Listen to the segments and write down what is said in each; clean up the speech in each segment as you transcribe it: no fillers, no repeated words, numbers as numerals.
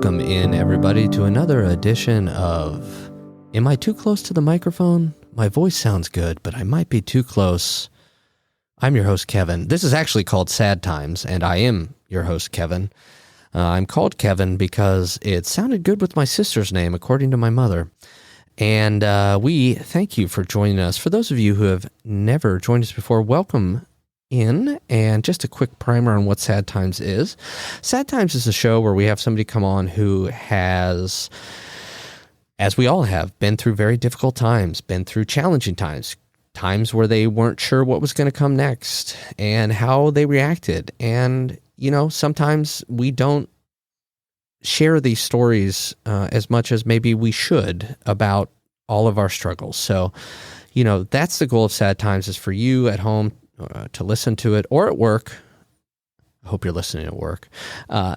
Welcome in, everybody, to another edition of... Am I too close to the microphone? My voice sounds good, but I might be too close. I'm your host, Kevin. This is actually called Sad Times, and I am your host, Kevin. I'm called Kevin because it sounded good with my sister's name, according to my mother. And we thank you for joining us. For those of you who have never joined us before, welcome in. And just a quick primer on what Sad Times is. Sad Times is a show where we have somebody come on who has, as we all have, been through very difficult times, been through challenging times, times where they weren't sure what was going to come next and how they reacted. And, you know, sometimes we don't share these stories as much as maybe we should about all of our struggles. So, you know, that's the goal of Sad Times, is for you at home to listen to it, or at work. I hope you're listening at work,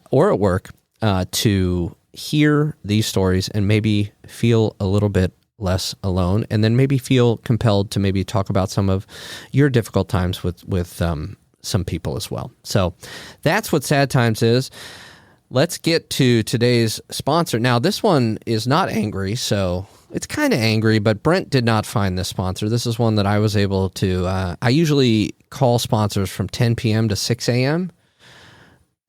or at work, to hear these stories and maybe feel a little bit less alone, and then maybe feel compelled to maybe talk about some of your difficult times with some people as well. So that's what Sad Times is. Let's get to today's sponsor. Now, this one is not angry, so it's kind of angry, but Brent did not find this sponsor. This is one that I was able to, I usually call sponsors from 10 p.m. to 6 a.m.,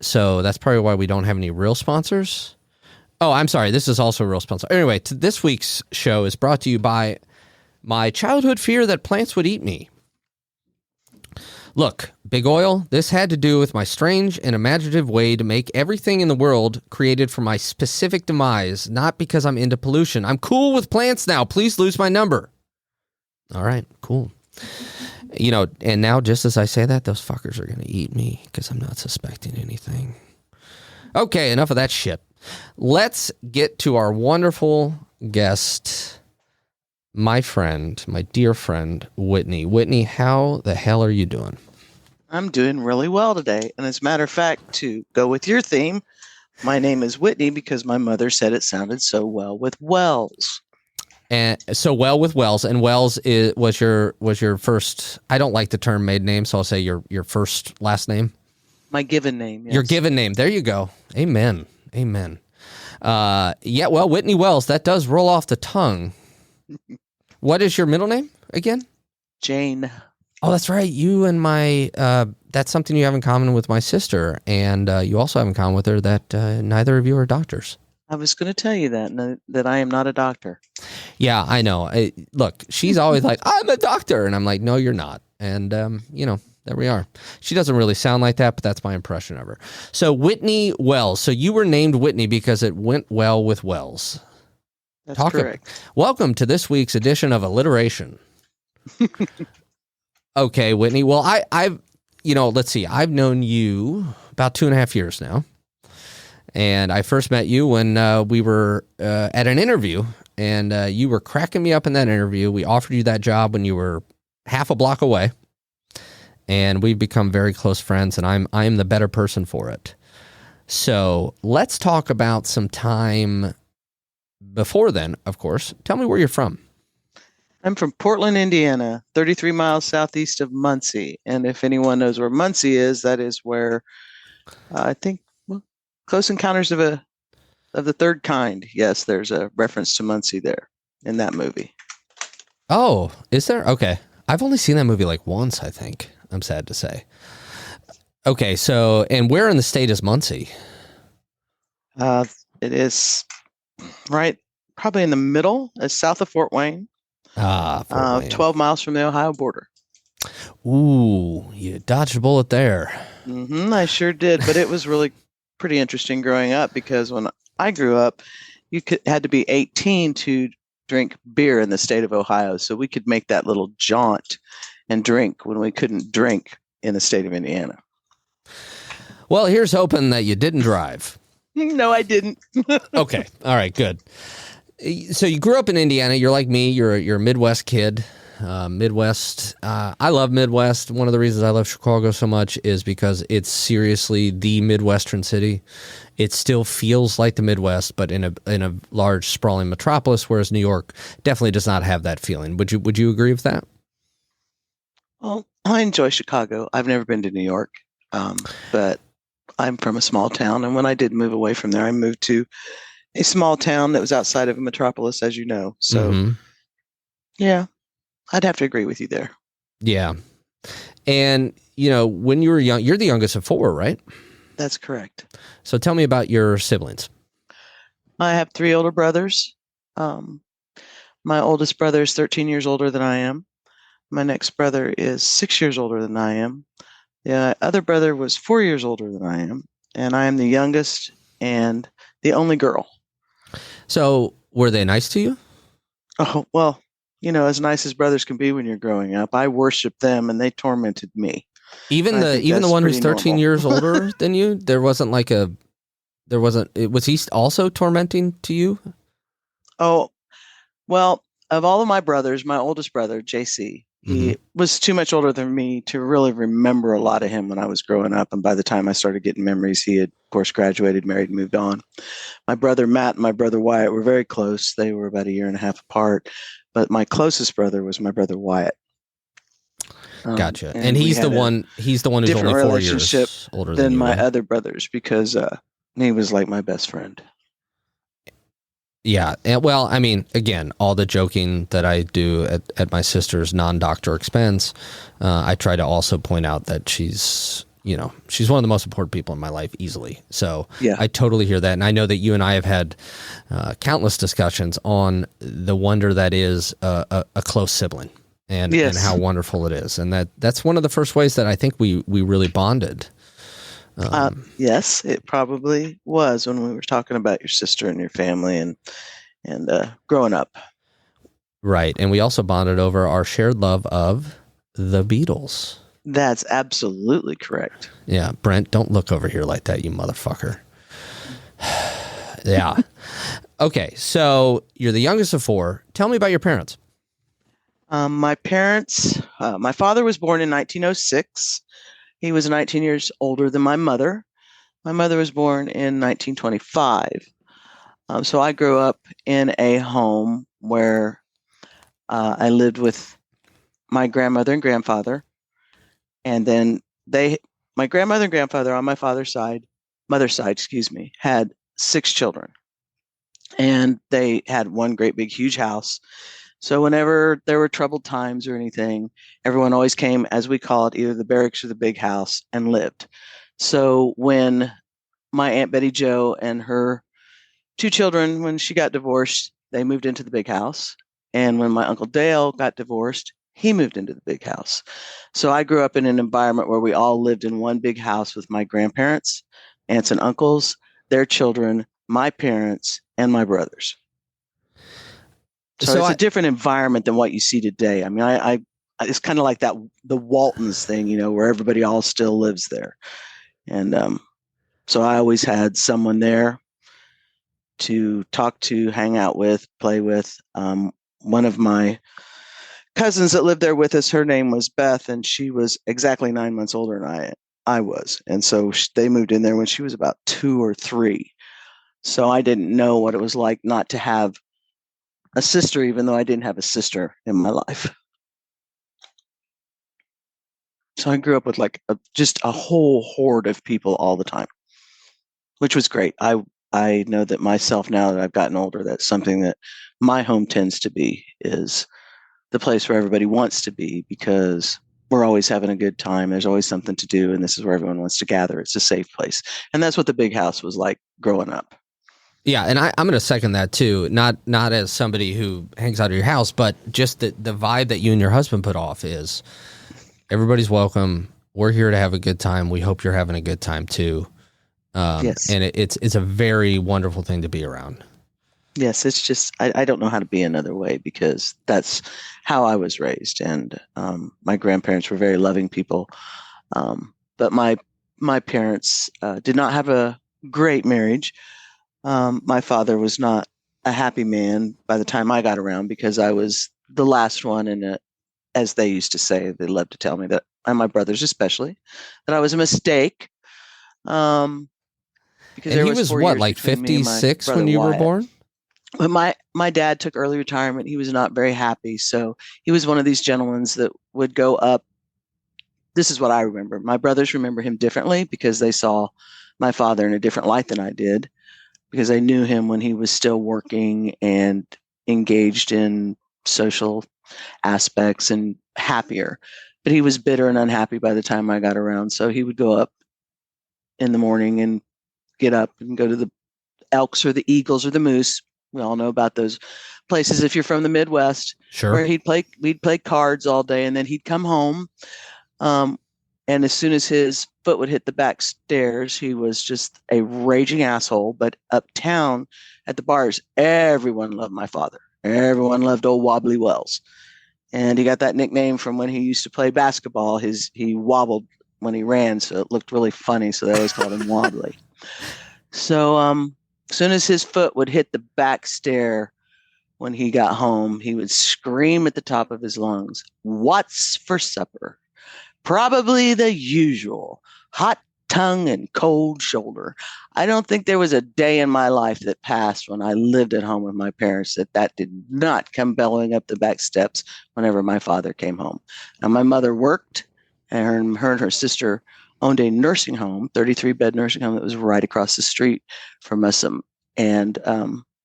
so that's probably why we don't have any real sponsors. Oh, I'm sorry. This is also a real sponsor. Anyway, this week's show is brought to you by my childhood fear that plants would eat me. Look, Big Oil, this had to do with my strange and imaginative way to make everything in the world created for my specific demise, not because I'm into pollution. I'm cool with plants now. Please lose my number. All right, cool. You know, and now just as I say that, those fuckers are going to eat me because I'm not suspecting anything. Okay, enough of that shit. Let's get to our wonderful guest, my friend, my dear friend, Whitney. Whitney, how the hell are you doing? I'm doing really well today. And as a matter of fact, to go with your theme, my name is Whitney because my mother said it sounded so well with Wells. And so well with Wells, and Wells was your first. I don't like the term maiden name, so I'll say your first last name. My given name. Yes. Your given name. There you go. Amen. Amen. Yeah. Well, Whitney Wells. That does roll off the tongue. What is your middle name again? Jane. Oh, that's right. You and my, that's something you have in common with my sister. And you also have in common with her that neither of you are doctors. I was going to tell you that I am not a doctor. Yeah, I know. Look, she's always like, I'm a doctor. And I'm like, no, you're not. And, you know, there we are. She doesn't really sound like that, but that's my impression of her. So Whitney Wells. So you were named Whitney because it went well with Wells. That's correct. Welcome to this week's edition of Alliteration. Okay, Whitney. Well, I've, you know, let's see. I've known you about 2.5 years now. And I first met you when we were at an interview, and you were cracking me up in that interview. We offered you that job when you were half a block away, and we've become very close friends, and I'm the better person for it. So let's talk about some time before then, of course. Tell me where you're from. I'm from Portland, Indiana, 33 miles southeast of Muncie. And if anyone knows where Muncie is, that is where I think Close Encounters of the Third Kind. Yes, there's a reference to Muncie there in that movie. Oh, is there? Okay. I've only seen that movie like once, I think. I'm sad to say. Okay, so, and where in the state is Muncie? It is right, probably in the middle, south of Fort Wayne. Fort Wayne. 12 miles from the Ohio border. Ooh, you dodged a bullet there. I sure did, but it was really pretty interesting growing up because when I grew up, you had to be 18 to drink beer in the state of Ohio, so we could make that little jaunt and drink when we couldn't drink in the state of Indiana. Well, here's hoping that you didn't drive. No, I didn't. Okay. All right, good. So you grew up in Indiana. You're like me. You're a Midwest kid. Midwest. I love Midwest. One of the reasons I love Chicago so much is because it's seriously the Midwestern city. It still feels like the Midwest, but in a large sprawling metropolis, whereas New York definitely does not have that feeling. Would you agree with that? Well, I enjoy Chicago. I've never been to New York, but I'm from a small town, and when I did move away from there, I moved to a small town that was outside of a metropolis, as you know. So, Mm-hmm. yeah, I'd have to agree with you there. Yeah. And, you know, when you were young, you're the youngest of four, right? That's correct. So tell me about your siblings. I have three older brothers. Um, my oldest brother is 13 years older than I am. My next brother is 6 years older than I am. The other brother was 4 years older than I am. And I am the youngest and the only girl. So were they nice to you? Oh, well, as nice as brothers can be when you're growing up, I worshiped them and they tormented me. Even I the think even the that's one who's pretty 13 normal. years older than you, was he also tormenting to you? Oh, well, of all of my brothers, my oldest brother, JC, Mm-hmm. he was too much older than me to really remember a lot of him when I was growing up. And by the time I started getting memories, he had, of course, graduated, married, and moved on. My brother Matt and my brother Wyatt were very close. They were about a year and a half apart. But my closest brother was my brother Wyatt. Gotcha. And And we he's the had a one who's different only 4 relationship years older than than you, my right? other brothers because he was like my best friend. Yeah. And, well, I mean, again, all the joking that I do at my sister's non-doctor expense, I try to also point out that she's one of the most important people in my life easily. So Yeah. I totally hear that. And I know that you and I have had countless discussions on the wonder that is a close sibling and how wonderful it is. And that's one of the first ways that I think we really bonded. Yes, it probably was when we were talking about your sister and your family and growing up. Right. And we also bonded over our shared love of the Beatles. That's absolutely correct. Yeah. Brent, don't look over here like that, you motherfucker. Yeah. Okay. So you're the youngest of four. Tell me about your parents. My parents, my father was born in 1906. He was 19 years older than my mother. My mother was born in 1925. So I grew up in a home where I lived with my grandmother and grandfather. And then my grandmother and grandfather on my mother's side, excuse me, had six children. And they had one great big huge house. So whenever there were troubled times or anything, everyone always came, as we call it, either the barracks or the big house and lived. So when my Aunt Betty Jo and her two children, when she got divorced, they moved into the big house. And when my Uncle Dale got divorced, he moved into the big house. So I grew up in an environment where we all lived in one big house with my grandparents, aunts and uncles, their children, my parents, and my brothers. So it's a different environment than what you see today. I mean, I it's kind of like the Waltons thing, where everybody all still lives there. And so I always had someone there to talk to, hang out with, play with. One of my cousins that lived there with us, her name was Beth, and she was exactly 9 months older than I was. And so they moved in there when she was about 2 or 3. So I didn't know what it was like not to have a sister, even though I didn't have a sister in my life. So I grew up with just a whole horde of people all the time, which was great. I know that myself, now that I've gotten older, that's something that my home tends to be, is the place where everybody wants to be, because we're always having a good time. There's always something to do, and this is where everyone wants to gather. It's a safe place. And that's what the big house was like growing up. Yeah, and I'm going to second that too. Not as somebody who hangs out at your house, but just the vibe that you and your husband put off is everybody's welcome. We're here to have a good time. We hope you're having a good time too. Yes. And it's a very wonderful thing to be around. Yes, it's just I don't know how to be another way, because that's how I was raised, and my grandparents were very loving people, but my parents did not have a great marriage. My father was not a happy man by the time I got around, because I was the last one, and as they used to say, they loved to tell me that, and my brothers especially, that I was a mistake. Because And there he was was 4 years like between me and my 56 brother when you were Wyatt. born? But my dad took early retirement. He was not very happy. So he was one of these gentlemen that would go up. This is what I remember. My brothers remember him differently, because they saw my father in a different light than I did, because I knew him when he was still working and engaged in social aspects and happier. But he was bitter and unhappy by the time I got around. So he would go up in the morning and get up and go to the Elks or the Eagles or the Moose. We all know about those places if you're from the Midwest, Sure. where we'd play cards all day, and then he'd come home. And as soon as his foot would hit the back stairs, he was just a raging asshole. But uptown at the bars, everyone loved my father. Everyone loved old Wobbly Wells. And he got that nickname from when he used to play basketball. He wobbled when he ran, so it looked really funny. So they always called him Wobbly. So as soon as his foot would hit the back stair when he got home, he would scream at the top of his lungs, "What's for supper?" Probably the usual: hot tongue and cold shoulder. I don't think there was a day in my life that passed when I lived at home with my parents that did not come bellowing up the back steps whenever my father came home. Now, my mother worked, and her and her sister owned a nursing home, 33-bed nursing home that was right across the street from us. And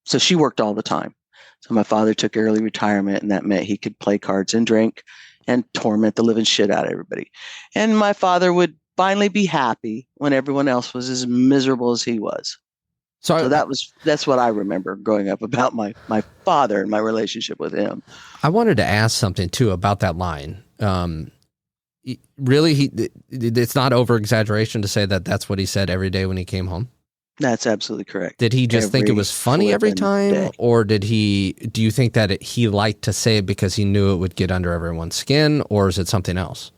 so she worked all the time. So my father took early retirement, and that meant he could play cards and drink and torment the living shit out of everybody. And my father would finally be happy when everyone else was as miserable as he was. So that's what I remember growing up about my father and my relationship with him. I wanted to ask something too about that line. Really, it's not over exaggeration to say that that's what he said every day when he came home. That's absolutely correct. Did he just think it was funny every time, or do you think that he liked to say it because he knew it would get under everyone's skin, or is it something else?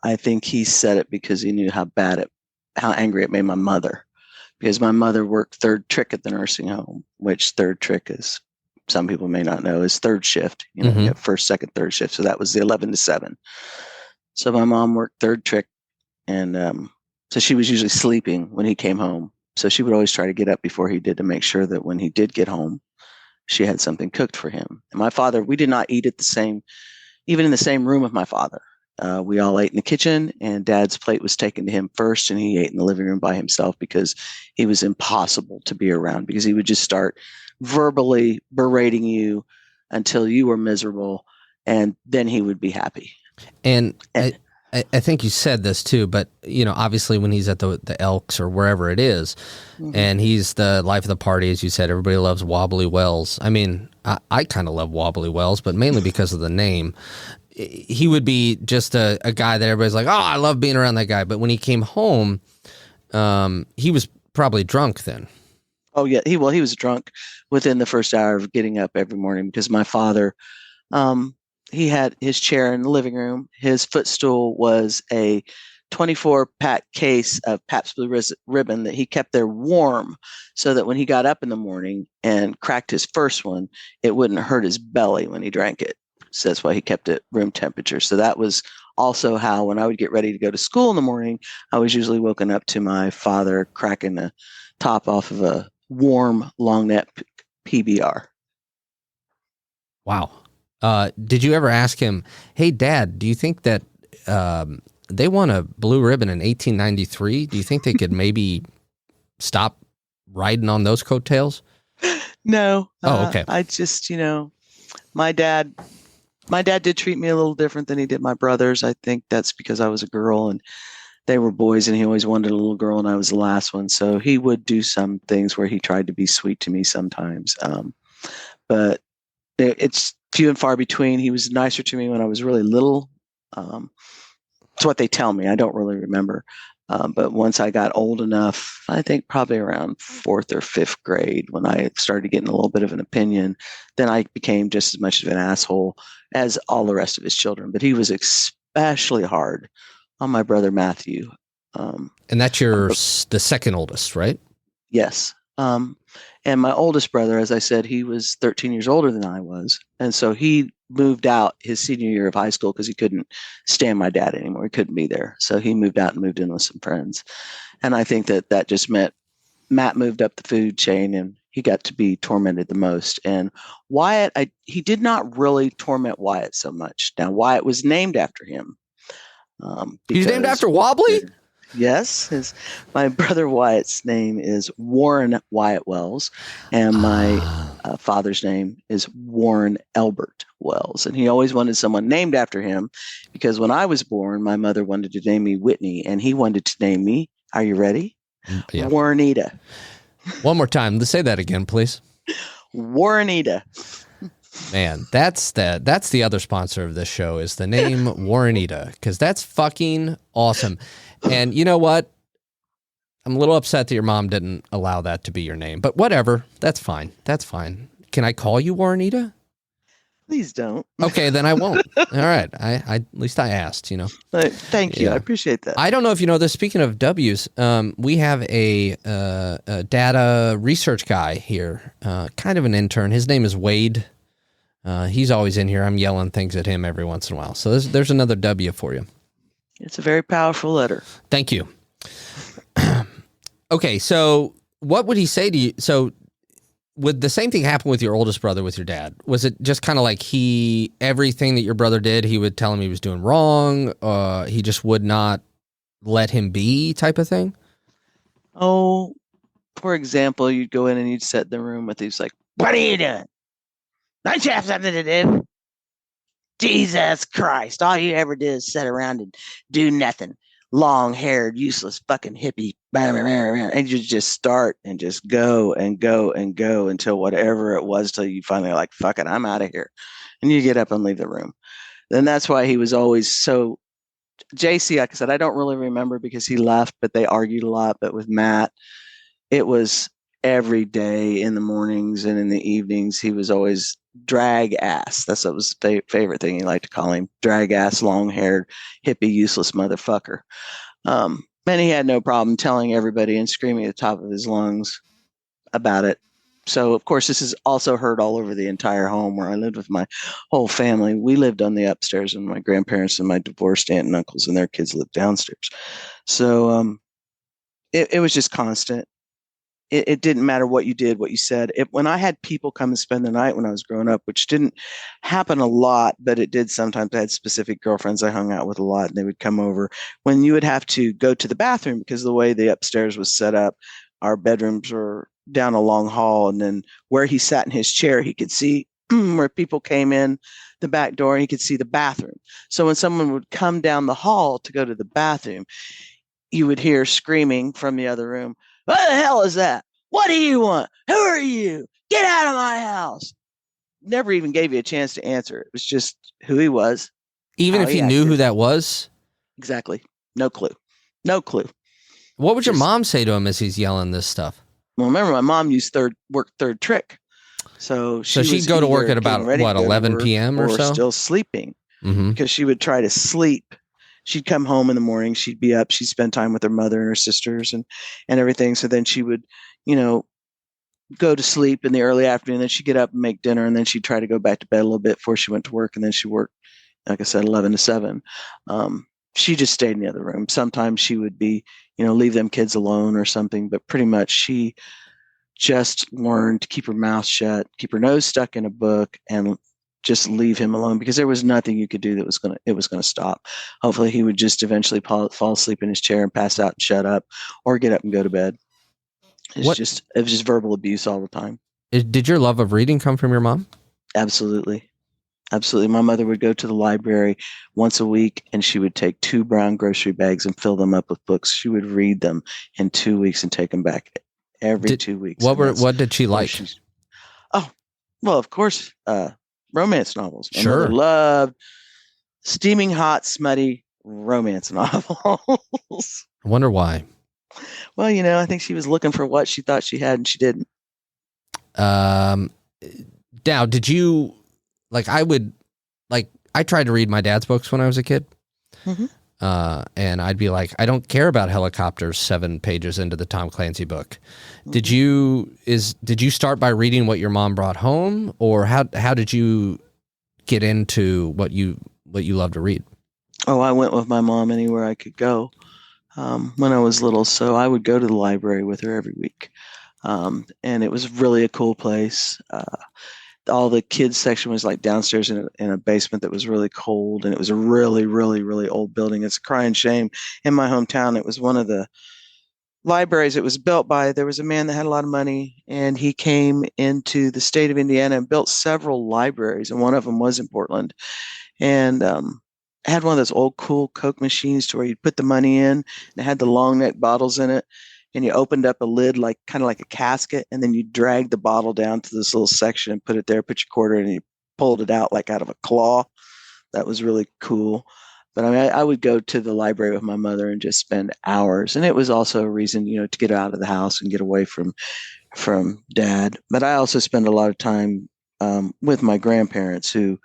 I think he said it because he knew how angry it made my mother, because my mother worked third trick at the nursing home, which third trick is, some people may not know, is third shift. You know, you have first, second, third shift. So that was the 11 to 7. So my mom worked third trick, and so she was usually sleeping when he came home. So she would always try to get up before he did to make sure that when he did get home, she had something cooked for him. And my father, we did not eat even in the same room with my father. We all ate in the kitchen, and Dad's plate was taken to him first, and he ate in the living room by himself because he was impossible to be around, because he would just start verbally berating you until you were miserable, and then he would be happy. And I think you said this too, but obviously when he's at the Elks or wherever it is, and he's the life of the party, as you said, everybody loves Wobbly Wells. I mean, I kind of love Wobbly Wells, but mainly because of the name. He would be just a guy that everybody's like, oh, I love being around that guy. But when he came home, he was probably drunk then. Oh yeah, he was drunk within the first hour of getting up every morning, because my father, he had his chair in the living room. His footstool was a 24-pack case of Pabst Blue Ribbon that he kept there warm, so that when he got up in the morning and cracked his first one, it wouldn't hurt his belly when he drank it. So that's why he kept it room temperature. So that was also how, when I would get ready to go to school in the morning, I was usually woken up to my father cracking the top off of a warm long neck PBR. Wow. Did you ever ask him, hey, Dad, do you think that they won a blue ribbon in 1893? Do you think they could maybe stop riding on those coattails? No. Oh, okay. I just, my dad did treat me a little different than he did my brothers. I think that's because I was a girl and they were boys, and he always wanted a little girl, and I was the last one. So he would do some things where he tried to be sweet to me sometimes. But it's few and far between. He was nicer to me when I was really little. It's what they tell me. I don't really remember. But once I got old enough, I think probably around 4th or 5th grade, when I started getting a little bit of an opinion, then I became just as much of an asshole as all the rest of his children. But he was especially hard on my brother Matthew. And that's the second oldest, right? Yes. And my oldest brother, as I said, he was 13 years older than I was. And so he moved out his senior year of high school because he couldn't stand my dad anymore. He couldn't be there. So he moved out and moved in with some friends. And I think that just meant Matt moved up the food chain, and he got to be tormented the most. And Wyatt, he did not really torment Wyatt so much. Now, Wyatt was named after him. He's named after Wobbly? Yes, my brother Wyatt's name is Warren Wyatt Wells, and my Ah, father's name is Warren Elbert Wells. And he always wanted someone named after him because when I was born, my mother wanted to name me Whitney, and he wanted to name me, are you ready? yeah. Warrenita. One more time. Let's say that again, please. Warrenita. Man, that's the other sponsor of this show is the name Warrenita, because that's fucking awesome. And you know what? I'm a little upset that your mom didn't allow that to be your name, but whatever. That's fine. That's fine. Can I call you Warrenita? Please don't. Okay, then I won't. All right. At least I asked, But thank you. Yeah. I appreciate that. I don't know if you know this. Speaking of W's, we have a data research guy here, kind of an intern. His name is Wade. He's always in here. I'm yelling things at him every once in a while. So there's another W for you. It's a very powerful letter. Thank you. Okay, so what would he say to you? So would the same thing happen with your oldest brother with your dad? Was it just kind of like everything that your brother did, he would tell him he was doing wrong? He just would not let him be type of thing? Oh, for example, you'd go in and you'd sit in the room with these like, what are you doing? Don't you have something to do? Jesus Christ. All you ever did is sit around and do nothing. Long-haired, useless fucking hippie. And you just start and just go and go and go until whatever it was till you finally are like, fuck it, I'm out of here. And you get up and leave the room. And that's why he was always so JC, like I said, I don't really remember because he left, but they argued a lot. But with Matt, it was every day in the mornings and in the evenings. He was always drag ass. That's what was his favorite thing he liked to call him. Drag ass, long haired, hippie, useless motherfucker. And he had no problem telling everybody and screaming at the top of his lungs about it. So, of course, this is also heard all over the entire home where I lived with my whole family. We lived on the upstairs, and my grandparents and my divorced aunt and uncles and their kids lived downstairs. So it was just constant. It didn't matter what you did, what you said. When I had people come and spend the night when I was growing up, which didn't happen a lot, but it did sometimes. I had specific girlfriends I hung out with a lot, and they would come over. When you would have to go to the bathroom because of the way the upstairs was set up, our bedrooms were down a long hall, and then where he sat in his chair, he could see where people came in the back door, and he could see the bathroom. So when someone would come down the hall to go to the bathroom, you would hear screaming from the other room, what the hell is that? What do you want? Who are you? Get out of my house. Never even gave you a chance to answer. It was just who he was. Even if he knew who that was? Exactly. No clue. No clue. What would your mom say to him as he's yelling this stuff? Well, remember, my mom used work third trick. So she'd go to work at about, what, 11 p.m. or so? Still sleeping because she would try to sleep. She'd come home in the morning. She'd be up. She'd spend time with her mother and her sisters and everything. So then she would, go to sleep in the early afternoon. Then she'd get up and make dinner. And then she'd try to go back to bed a little bit before she went to work. And then she worked, like I said, 11 to 7. She just stayed in the other room. Sometimes she would be, leave them kids alone or something. But pretty much she just learned to keep her mouth shut, keep her nose stuck in a book, and just leave him alone because there was nothing you could do that was going to stop. Hopefully he would just eventually fall asleep in his chair and pass out and shut up or get up and go to bed. It was just verbal abuse all the time. Did your love of reading come from your mom? Absolutely. Absolutely. My mother would go to the library once a week and she would take 2 brown grocery bags and fill them up with books. She would read them in 2 weeks and take them back every 2 weeks. What did she like? Well, of course, romance novels. My sure. mother loved steaming hot, smutty romance novels. I wonder why. Well, I think she was looking for what she thought she had and she didn't. Now, did you I tried to read my dad's books when I was a kid. Mm-hmm. And I'd be like, I don't care about helicopters 7 pages into the Tom Clancy book. Mm-hmm. Did you start by reading what your mom brought home, or how did you get into what you love to read? Oh, I went with my mom anywhere I could go when I was little. So I would go to the library with her every week. And it was really a cool place. all the kids section was like downstairs in a basement that was really cold, and it was a really, really, really old building. It's a crying shame. In my hometown, it was one of the libraries. It was built by, there was a man that had a lot of money, and he came into the state of Indiana and built several libraries, and one of them was in Portland. And had one of those old cool Coke machines to where you'd put the money in, and it had the long neck bottles in it, and you opened up a lid like kind of like a casket, and then you dragged the bottle down to this little section and put it there, put your quarter in, and you pulled it out like out of a claw. That was really cool. But I mean, I would go to the library with my mother and just spend hours, and it was also a reason, to get out of the house and get away from dad. But I also spend a lot of time with my grandparents, who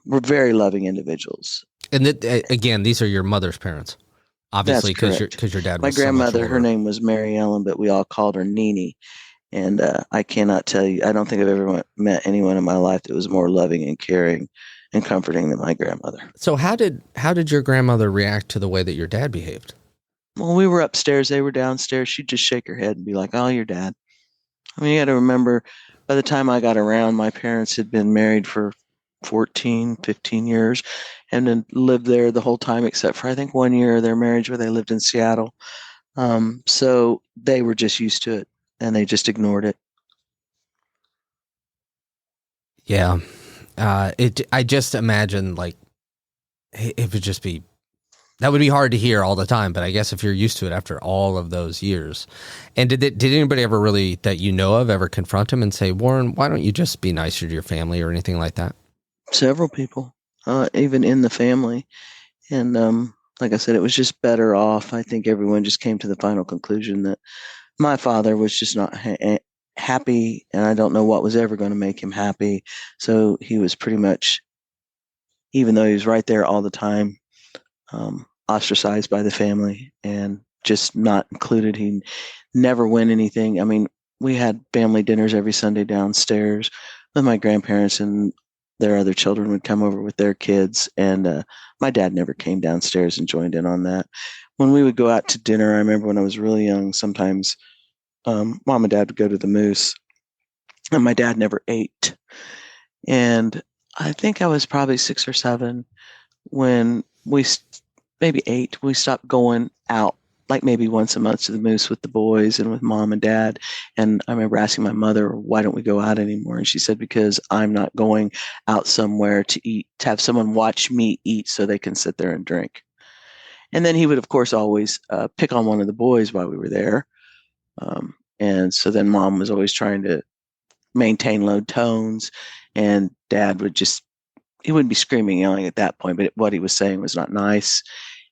were very loving individuals. And again, these are your mother's parents, obviously, That's because your dad My was so much grandmother, her older. name was Mary Ellen, but we all called her Nini. And I cannot tell you, I don't think I've ever met anyone in my life that was more loving and caring and comforting than my grandmother. So how did your grandmother react to the way that your dad behaved? Well, we were upstairs, they were downstairs. She'd just shake her head and be like, "Oh, your dad." I mean, you got to remember, by the time I got around, my parents had been married for 14, 15 years and then lived there the whole time, except for I think 1 year of their marriage where they lived in Seattle. So they were just used to it, and they just ignored it. Yeah. I just imagine, like, it would just be, that would be hard to hear all the time, but I guess if you're used to it after all of those years. And did anybody ever really, that you know of, ever confront him and say, Warren, why don't you just be nicer to your family or anything like that? Several people, even in the family. And like I said, it was just better off. I think everyone just came to the final conclusion that my father was just not happy, and I don't know what was ever going to make him happy. So he was pretty much, even though he was right there all the time, ostracized by the family and just not included. He never went anything. I mean, we had family dinners every Sunday downstairs with my grandparents, and their other children would come over with their kids. And my dad never came downstairs and joined in on that. When we would go out to dinner, I remember when I was really young, sometimes mom and dad would go to the Moose, and my dad never ate. And I think I was probably 6 or 7 when maybe 8, we stopped going out like maybe once a month to the Moose with the boys and with mom and dad. And I remember asking my mother, why don't we go out anymore? And she said, because I'm not going out somewhere to eat, to have someone watch me eat so they can sit there and drink. And then he would, of course, always pick on one of the boys while we were there. And so then mom was always trying to maintain low tones, and dad would just, he wouldn't be screaming, yelling at that point, but what he was saying was not nice.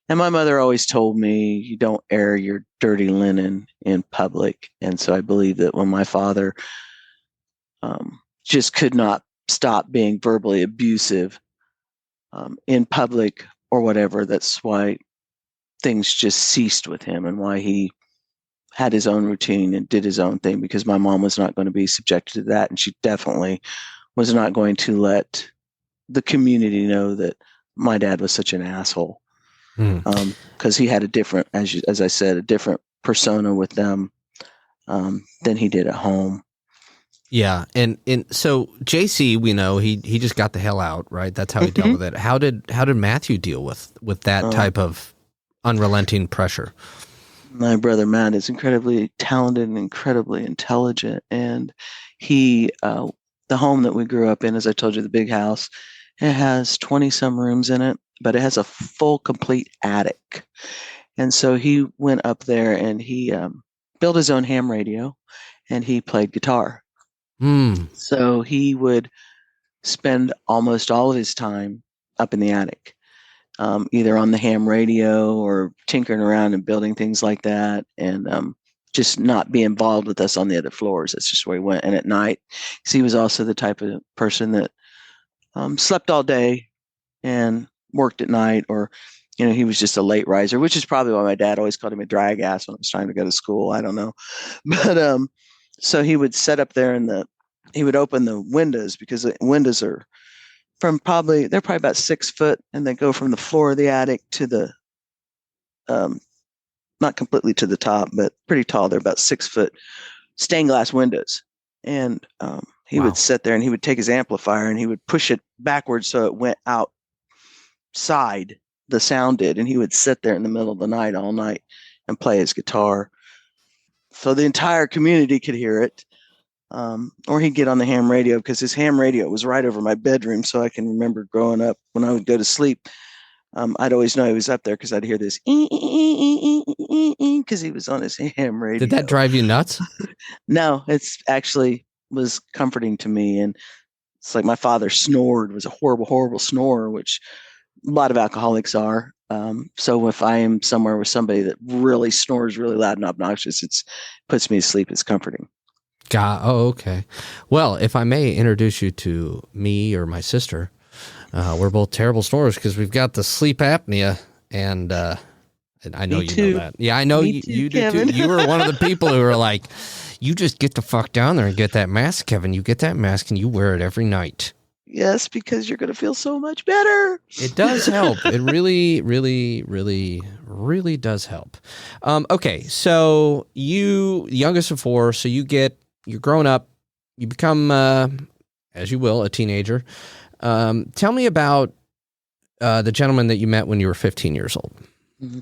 And my mother always told me, you don't air your dirty linen in public. And so I believe that when my father just could not stop being verbally abusive in public or whatever, that's why things just ceased with him, and why he had his own routine and did his own thing, because my mom was not going to be subjected to that. And she definitely was not going to let the community know that my dad was such an asshole. Because he had a different, as I said, a different persona with them than he did at home. Yeah, and so JC, we know he just got the hell out, right? That's how he dealt with it. How did Matthew deal with that type of unrelenting pressure? My brother Matt is incredibly talented and incredibly intelligent, and he, the home that we grew up in, as I told you, the big house, it has 20 some rooms in it, but it has a full, complete attic. And so he went up there and he built his own ham radio, and he played guitar. So he would spend almost all of his time up in the attic, either on the ham radio or tinkering around and building things like that, and just not be involved with us on the other floors. That's just where he went. And at night, because he was also the type of person that slept all day and worked at night, or he was just a late riser, which is probably why my dad always called him a drag ass when I was trying to go to school. I don't know. But so he would set up there he would open the windows, because the windows are they're probably about 6 foot, and they go from the floor of the attic to the, not completely to the top, but pretty tall. They're about 6 foot stained glass windows. And He Wow. would sit there and he would take his amplifier and he would push it backwards so it went outside, the sound did, and he would sit there in the middle of the night all night and play his guitar so the entire community could hear it. Or he'd get on the ham radio because his ham radio was right over my bedroom. So I can remember growing up when I would go to sleep, I'd always know he was up there because I'd hear this because he was on his ham radio. Did that drive you nuts? No, it's actually was comforting to me. And it's like my father snored, was a horrible, horrible snorer, which a lot of alcoholics are. So if I am somewhere with somebody that really snores really loud and obnoxious, it puts me to sleep. It's comforting. Oh, okay. Well, if I may introduce you to me or my sister, we're both terrible snorers because we've got the sleep apnea, and I know you know that. Yeah, I know you do too. You were one of the people who were like, "You just get the fuck down there and get that mask, Kevin. You get that mask and you wear it every night." Yes, because you're going to feel so much better. It does help. It really, really, really, really does help. Okay, so you, youngest of four, so you're growing up, you become, as you will, a teenager. Tell me about the gentleman that you met when you were 15 years old. Mm-hmm.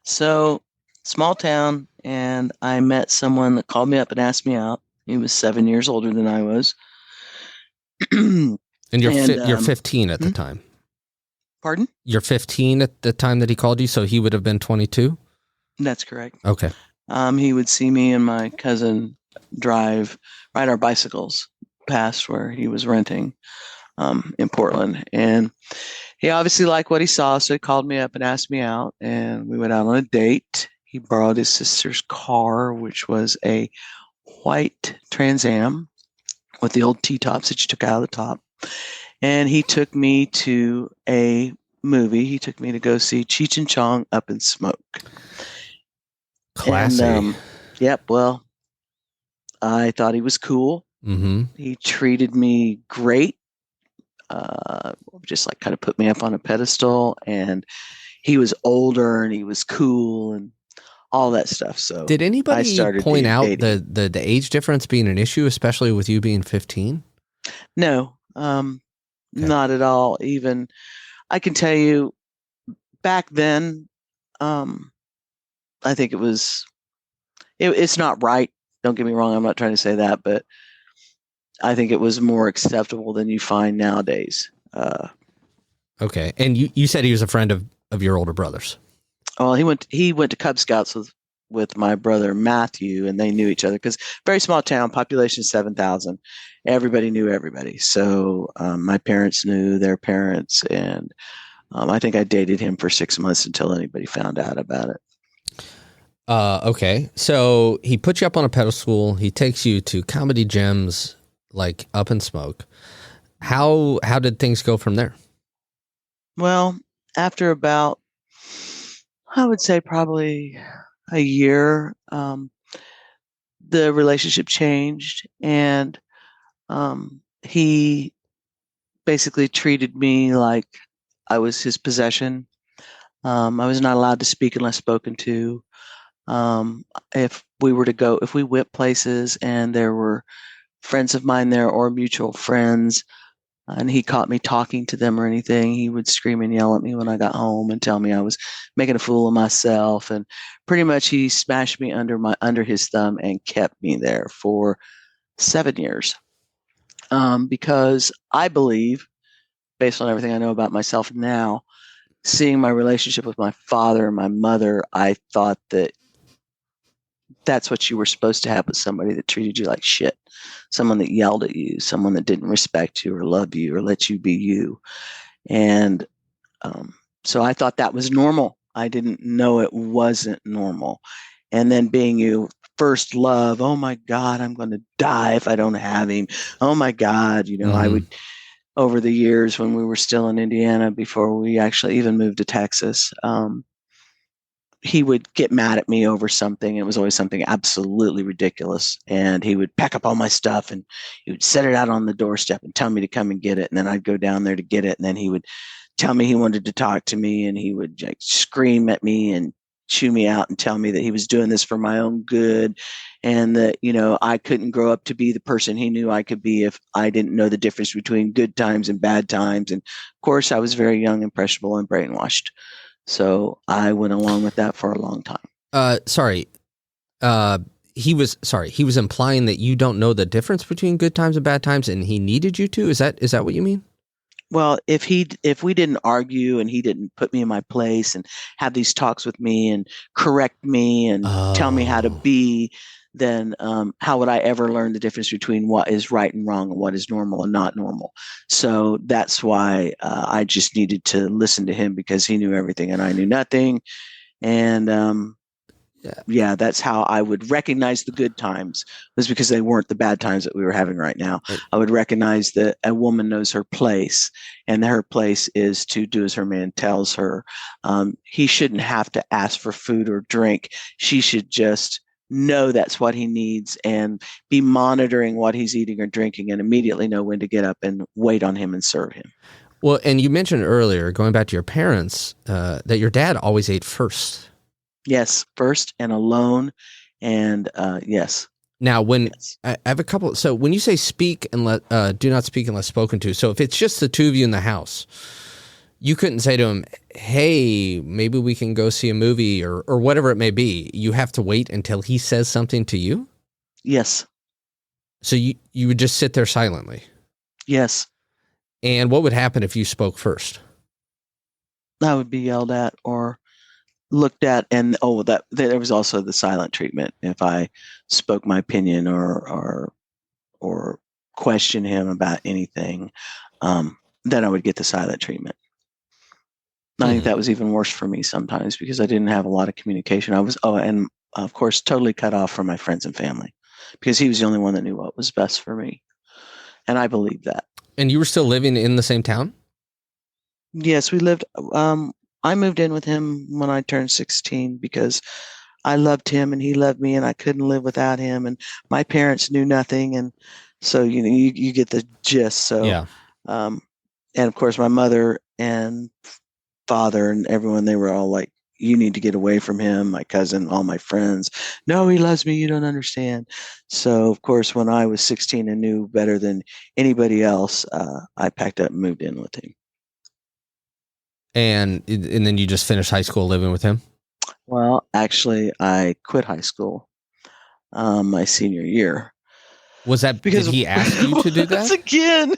So, small town, and I met someone that called me up and asked me out. He was 7 years older than I was. And you're 15 at the time. Pardon? You're 15 at the time that he called you, so he would have been 22? That's correct. Okay. He would see me and my cousin ride our bicycles past where he was renting in Portland. And he obviously liked what he saw, so he called me up and asked me out, and we went out on a date. He borrowed his sister's car, which was a white Trans Am with the old T-tops that you took out of the top. And he took me to a movie. He took me to go see Cheech and Chong Up in Smoke. Classy. And, yep, well, I thought he was cool. Mm-hmm. He treated me great. Just like kind of put me up on a pedestal, and he was older and he was cool and all that stuff. So did anybody point out the age difference being an issue, especially with you being 15? No, not at all. Even I can tell you back then, I think it's not right. Don't get me wrong. I'm not trying to say that, but I think it was more acceptable than you find nowadays. Okay. And you said he was a friend of your older brothers. Well, he went to Cub Scouts with my brother Matthew, and they knew each other because very small town, population 7,000. Everybody knew everybody. So my parents knew their parents, and I think I dated him for 6 months until anybody found out about it. Okay. So he put you up on a pedestal. He takes you to comedy gems like Up in Smoke. How did things go from there? Well, after about, I would say probably a year, the relationship changed, and he basically treated me like I was his possession. I was not allowed to speak unless spoken to. If we went places and there were friends of mine there or mutual friends, and he caught me talking to them or anything, he would scream and yell at me when I got home and tell me I was making a fool of myself. And pretty much he smashed me under his thumb and kept me there for 7 years. Because I believe, based on everything I know about myself now, seeing my relationship with my father and my mother, I thought that that's what you were supposed to have with somebody that treated you like shit. Someone that yelled at you, someone that didn't respect you or love you or let you be you. And so I thought that was normal. I didn't know it wasn't normal. And then being you first love, oh my God, I'm going to die if I don't have him. Oh my God, I would, over the years when we were still in Indiana, before we actually even moved to Texas, he would get mad at me over something. It was always something absolutely ridiculous. And he would pack up all my stuff and he would set it out on the doorstep and tell me to come and get it. And then I'd go down there to get it. And then he would tell me he wanted to talk to me, and he would like scream at me and chew me out and tell me that he was doing this for my own good, and that, I couldn't grow up to be the person he knew I could be if I didn't know the difference between good times and bad times. And of course, I was very young, impressionable, and brainwashed. So I went along with that for a long time. Sorry. He was implying that you don't know the difference between good times and bad times, and he needed you to. Is that what you mean? Well, if we didn't argue and he didn't put me in my place and have these talks with me and correct me and tell me how to be, then how would I ever learn the difference between what is right and wrong and what is normal and not normal? So that's why I just needed to listen to him, because he knew everything and I knew nothing. And yeah, that's how I would recognize the good times, was because they weren't the bad times that we were having right now. I would recognize that a woman knows her place, and her place is to do as her man tells her. He shouldn't have to ask for food or drink. She should just know that's what he needs and be monitoring what he's eating or drinking, and immediately know when to get up and wait on him and serve him. Well, and you mentioned earlier, going back to your parents, that your dad always ate first. Yes, first and alone, and yes. Now, when I have a couple, so when you say speak and do not speak unless spoken to. So if it's just the two of you in the house, you couldn't say to him, "Hey, maybe we can go see a movie," or whatever it may be. You have to wait until he says something to you. Yes. So you would just sit there silently. Yes. And what would happen if you spoke first? I would be yelled at or looked at, and that there was also the silent treatment. If I spoke my opinion or question him about anything, then I would get the silent treatment. I think that was even worse for me sometimes, because I didn't have a lot of communication. I was and of course totally cut off from my friends and family, because he was the only one that knew what was best for me, and I believed that. And you were still living in the same town? Yes, we lived. I moved in with him when I turned 16, because I loved him and he loved me, and I couldn't live without him. And my parents knew nothing, and so you get the gist. So yeah. And of course, my mother and father and everyone, they were all like, "You need to get away from him." My cousin, all my friends, "No, he loves me. You don't understand." So of course, when I was 16 and knew better than anybody else, I packed up and moved in with him. And then you just finished high school living with him? Well, actually, I quit high school my senior year. Was that because did he ask you to do that? Again,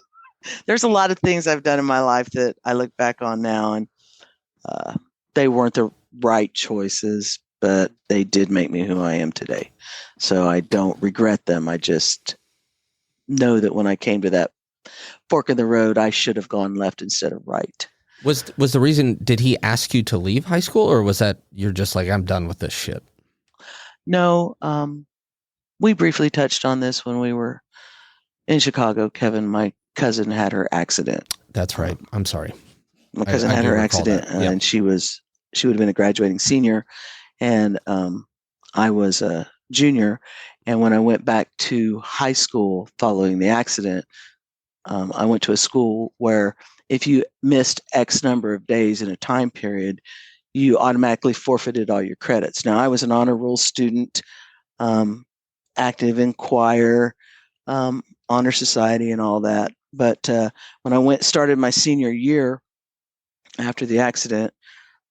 there's a lot of things I've done in my life that I look back on now, and they weren't the right choices, but they did make me who I am today. So I don't regret them. I just know that when I came to that fork in the road, I should have gone left instead of right. Was the reason, did he ask you to leave high school, or was that you're just like, I'm done with this shit? No, we briefly touched on this when we were in Chicago. Kevin, my cousin, had her accident. That's right. I'm sorry. My cousin had her accident, and she would have been a graduating senior, and I was a junior. And when I went back to high school following the accident, I went to a school where if you missed X number of days in a time period, you automatically forfeited all your credits. Now, I was an honor roll student, active in choir, honor society, and all that. But when I started my senior year after the accident,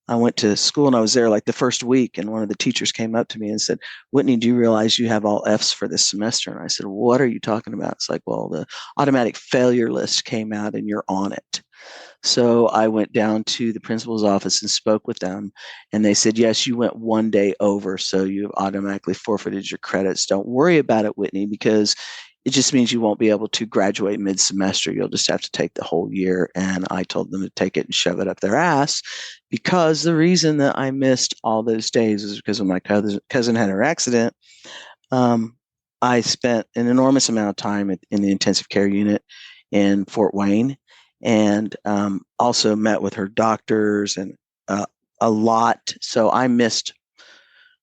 I went to school, and I was there like the first week, and one of the teachers came up to me and said, "Whitney, do you realize you have all Fs for this semester?" And I said, "What are you talking about?" It's like, "Well, the automatic failure list came out and you're on it." So I went down to the principal's office and spoke with them, and they said, "Yes, you went one day over, so you've automatically forfeited your credits. Don't worry about it, Whitney, because it just means you won't be able to graduate mid-semester. You'll just have to take the whole year." And I told them to take it and shove it up their ass, because the reason that I missed all those days is because when my cousin had her accident, I spent an enormous amount of time in the intensive care unit in Fort Wayne, and also met with her doctors and a lot. So I missed,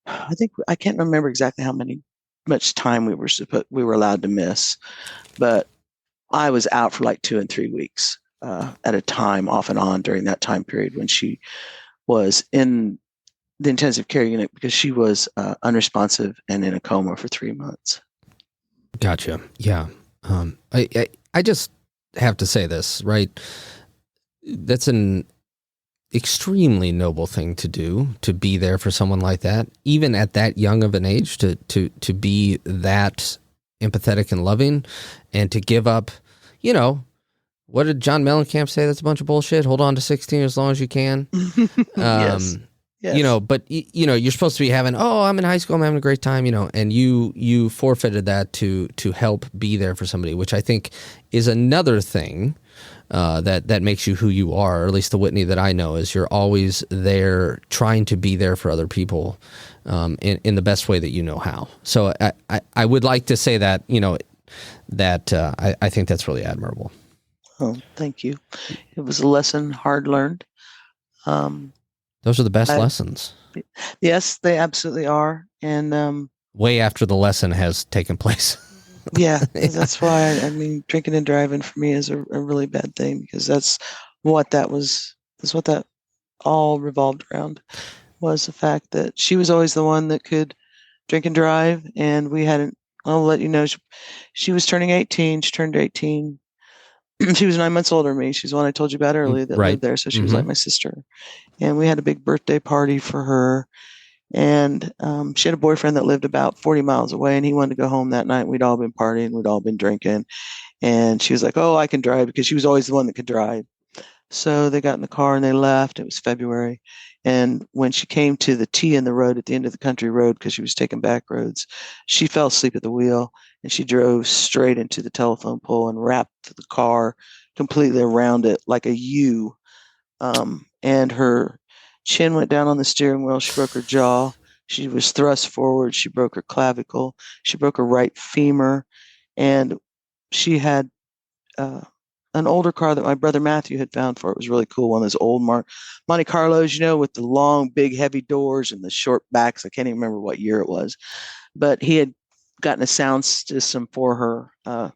I can't remember exactly how much time we were allowed to miss, but I was out for like 2 and 3 weeks at a time, off and on, during that time period when she was in the intensive care unit because she was unresponsive and in a coma for 3 months. Gotcha. Yeah. I just have to say this, right? That's an extremely noble thing to do, to be there for someone like that, even at that young of an age, to be that empathetic and loving, and to give up, you know, what did John Mellencamp say? That's a bunch of bullshit. Hold on to 16 as long as you can. Yes. You know, but you know, you're supposed to be having, oh, I'm in high school, I'm having a great time, you know, and you forfeited that to help be there for somebody, which I think is another thing that makes you who you are, or at least the Whitney that I know, is you're always there trying to be there for other people in the best way that you know how. So I would like to say that, you know, that I think that's really admirable. Oh, thank you. It was a lesson hard learned. Those are the best lessons. Yes, they absolutely are. And way after the lesson has taken place. yeah, that's why I mean, drinking and driving for me is a really bad thing, because that's what that all revolved around, was the fact that she was always the one that could drink and drive, and we hadn't. I'll let you know, she was turning 18. She turned 18. She was 9 months older than me. She's the one I told you about earlier that lived there, so she was like my sister. And we had a big birthday party for her. And she had a boyfriend that lived about 40 miles away, and he wanted to go home that night. We'd all been partying, we'd all been drinking. And she was like, oh, I can drive, because she was always the one that could drive. So they got in the car and they left. It was February. And when she came to the T in the road at the end of the country road, because she was taking back roads, she fell asleep at the wheel, and she drove straight into the telephone pole and wrapped the car completely around it like a U. And her chin went down on the steering wheel. She broke her jaw. She was thrust forward. She broke her clavicle. She broke her right femur. And she had an older car that my brother Matthew had found for her. It was really cool. One of those old Monte Carlos, you know, with the long, big, heavy doors and the short backs. I can't even remember what year it was. But he had gotten a sound system for her.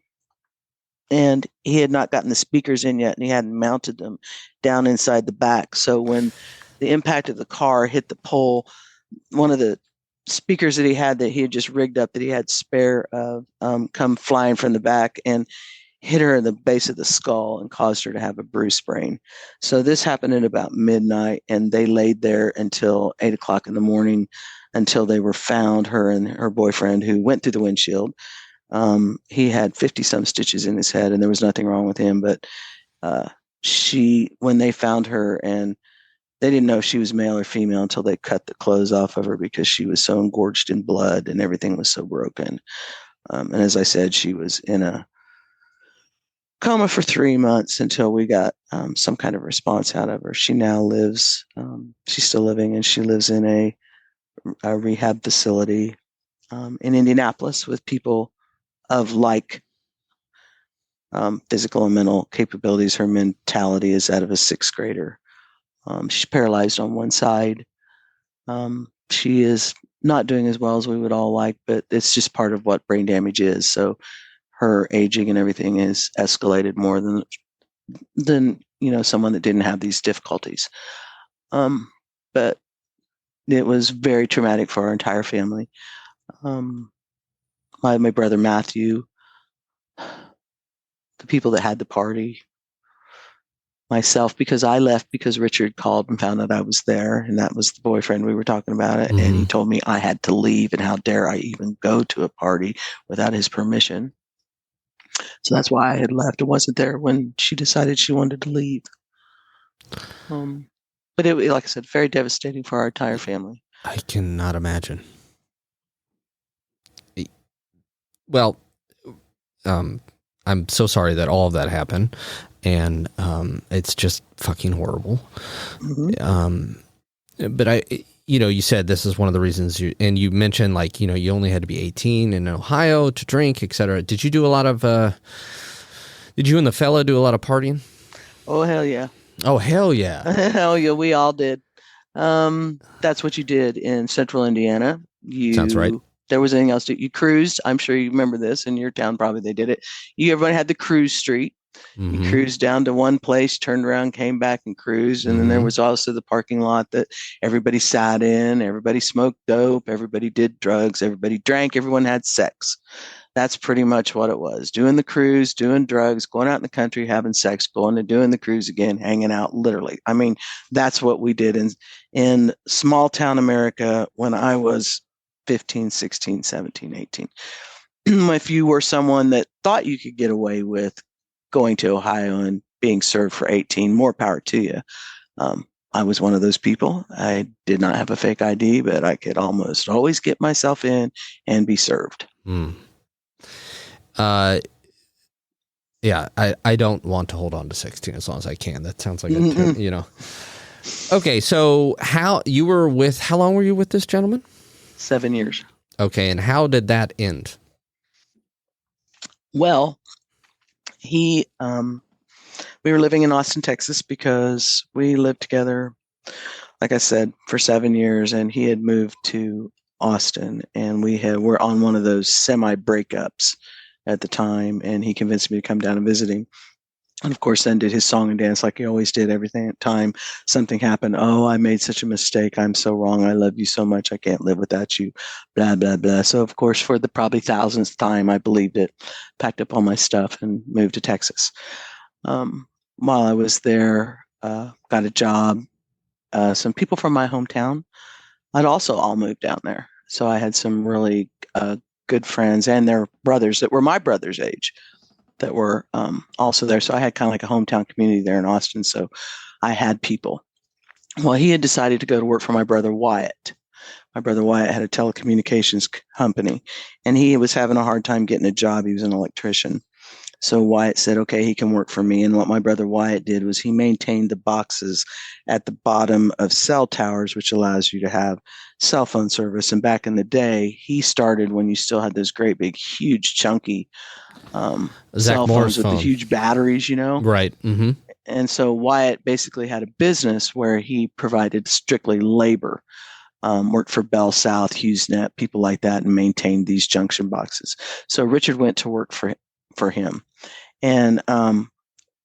And he had not gotten the speakers in yet, and he hadn't mounted them down inside the back. So when the impact of the car hit the pole, one of the speakers that he had just rigged up, that he had spare, come flying from the back and hit her in the base of the skull and caused her to have a bruise sprain. So this happened at about midnight, and they laid there until 8 o'clock in the morning until they were found, her and her boyfriend, who went through the windshield. He had 50 some stitches in his head, and there was nothing wrong with him. But when they found her, and they didn't know if she was male or female until they cut the clothes off of her, because she was so engorged in blood and everything was so broken. And as I said, she was in a coma for 3 months until we got some kind of response out of her. She now lives, she's still living, and she lives in a rehab facility in Indianapolis with people of like physical and mental capabilities. Her mentality is that of a sixth grader. She's paralyzed on one side. She is not doing as well as we would all like, but it's just part of what brain damage is. So her aging and everything is escalated more than you know, someone that didn't have these difficulties. But it was very traumatic for our entire family. My brother Matthew, the people that had the party, myself, because I left because Richard called and found out I was there, and that was the boyfriend we were talking about it. And he told me I had to leave, and how dare I even go to a party without his permission. So that's why I had left. I wasn't there when she decided she wanted to leave. But it, like I said, very devastating for our entire family. I cannot imagine. Well, I'm so sorry that all of that happened, and it's just fucking horrible. But you know, you said this is one of the reasons you mentioned, like, you know, you only had to be 18 in Ohio to drink, etc. Did you do a lot of, did you and the fella do a lot of partying? Oh, hell yeah. Oh, hell yeah. Hell yeah, we all did. That's what you did in central Indiana. Sounds right. There was anything else you cruised. I'm sure you remember this in your town. Probably they did it. Everyone had the cruise street. You Mm-hmm. cruised down to one place, turned around, came back and cruised. And then there was also the parking lot that everybody sat in, everybody smoked dope, everybody did drugs, everybody drank, everyone had sex. That's pretty much what it was. Doing the cruise, doing drugs, going out in the country, having sex, going to doing the cruise again, hanging out, literally. I mean, that's what we did in small town America when I was 15, 16, 17, 18. If you were someone that thought you could get away with going to Ohio and being served for 18, more power to you. I was one of those people. I did not have a fake ID, but I could almost always get myself in and be served. Yeah, I don't want to hold on to 16 as long as I can. That sounds like a, Okay, so how long were you with this gentleman? 7 years. Okay, and how did that end? Well, we were living in Austin, Texas, because we lived together, like I said, for 7 years, and he had moved to Austin, and we're on one of those semi breakups at the time, and he convinced me to come down and visit him. And of course, then did his song and dance like he always did. Everything at time, something happened. Oh, I made such a mistake. I'm so wrong. I love you so much. I can't live without you. Blah, blah, blah. So, of course, for the probably thousandth time, I believed it, packed up all my stuff and moved to Texas. While I was there, got a job. Some people from my hometown had also all moved down there. So I had some really good friends and their brothers that were my brother's age that were also there. So I had kind of like a hometown community there in Austin. So I had people. Well, he had decided to go to work for my brother Wyatt. My brother Wyatt had a telecommunications company, and he was having a hard time getting a job. He was an electrician. So Wyatt said, okay, he can work for me. And what my brother Wyatt did was he maintained the boxes at the bottom of cell towers, which allows you to have cell phone service. And back in the day, he started when you still had those great big, huge, chunky cell phones with the huge batteries, Right. Mm-hmm. And so Wyatt basically had a business where he provided strictly labor, worked for Bell South, HughesNet, people like that, and maintained these junction boxes. So Richard went to work for him. And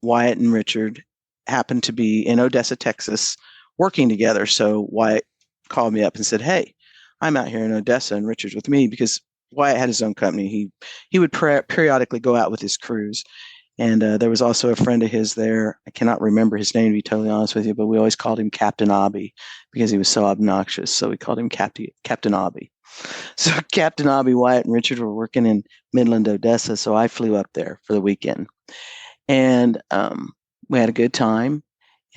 Wyatt and Richard happened to be in Odessa, Texas, working together. So Wyatt called me up and said, hey, I'm out here in Odessa and Richard's with me, because Wyatt had his own company. He would periodically go out with his crews. And there was also a friend of his there. I cannot remember his name, to be totally honest with you, but we always called him Captain Obby because he was so obnoxious. So we called him Captain Obby. So Captain Obby, Wyatt, and Richard were working in Midland, Odessa. So I flew up there for the weekend. And we had a good time.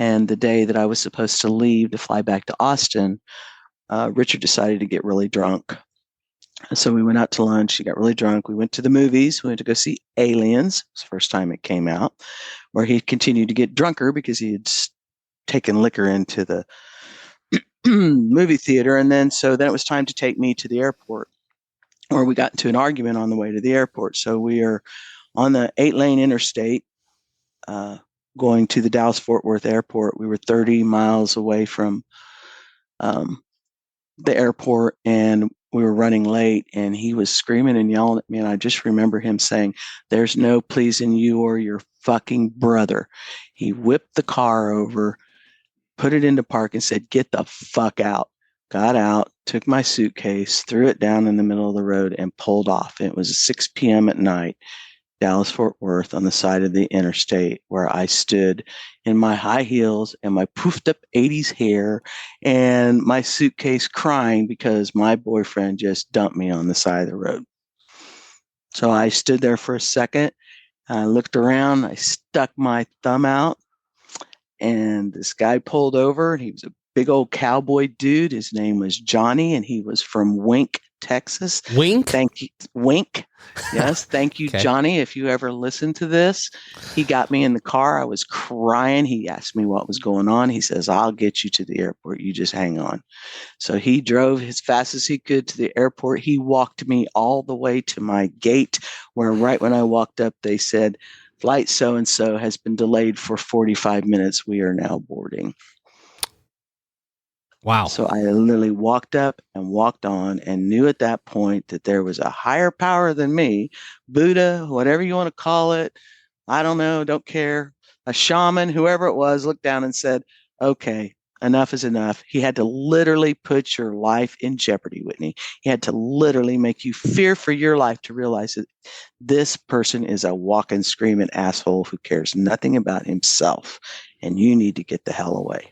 And the day that I was supposed to leave to fly back to Austin, Richard decided to get really drunk. So we went out to lunch. He got really drunk. We went to the movies. We went to go see Aliens. It was the first time it came out, where he continued to get drunker because he had taken liquor into the movie theater. And then it was time to take me to the airport, where we got into an argument on the way to the airport. So we are on the 8-lane interstate going to the Dallas-Fort Worth airport. We were 30 miles away from the airport, and we were running late, and he was screaming and yelling at me. And I just remember him saying, there's no pleasing you or your fucking brother. He whipped the car over, put it into park, and said, get the fuck out. Got out, took my suitcase, threw it down in the middle of the road, and pulled off. It was 6 p.m. at night, Dallas-Fort Worth, on the side of the interstate, where I stood in my high heels and my poofed up 80s hair and my suitcase, crying because my boyfriend just dumped me on the side of the road. So I stood there for a second. I looked around. I stuck my thumb out, and this guy pulled over, and he was a big old cowboy dude. His name was Johnny, and he was from Wink, Texas. Wink? Thank you. Wink. Yes. Thank you, Okay. Johnny. If you ever listen to this, he got me in the car. I was crying. He asked me what was going on. He says, I'll get you to the airport. You just hang on. So he drove as fast as he could to the airport. He walked me all the way to my gate, where right when I walked up, they said, flight so-and-so has been delayed for 45 minutes. We are now boarding. Wow. So I literally walked up and walked on, and knew at that point that there was a higher power than me, Buddha, whatever you want to call it, I don't know, don't care. A shaman, whoever it was, looked down and said, okay, enough is enough. He had to literally put your life in jeopardy, Whitney. He had to literally make you fear for your life to realize that this person is a walking, screaming asshole who cares nothing about himself, and you need to get the hell away.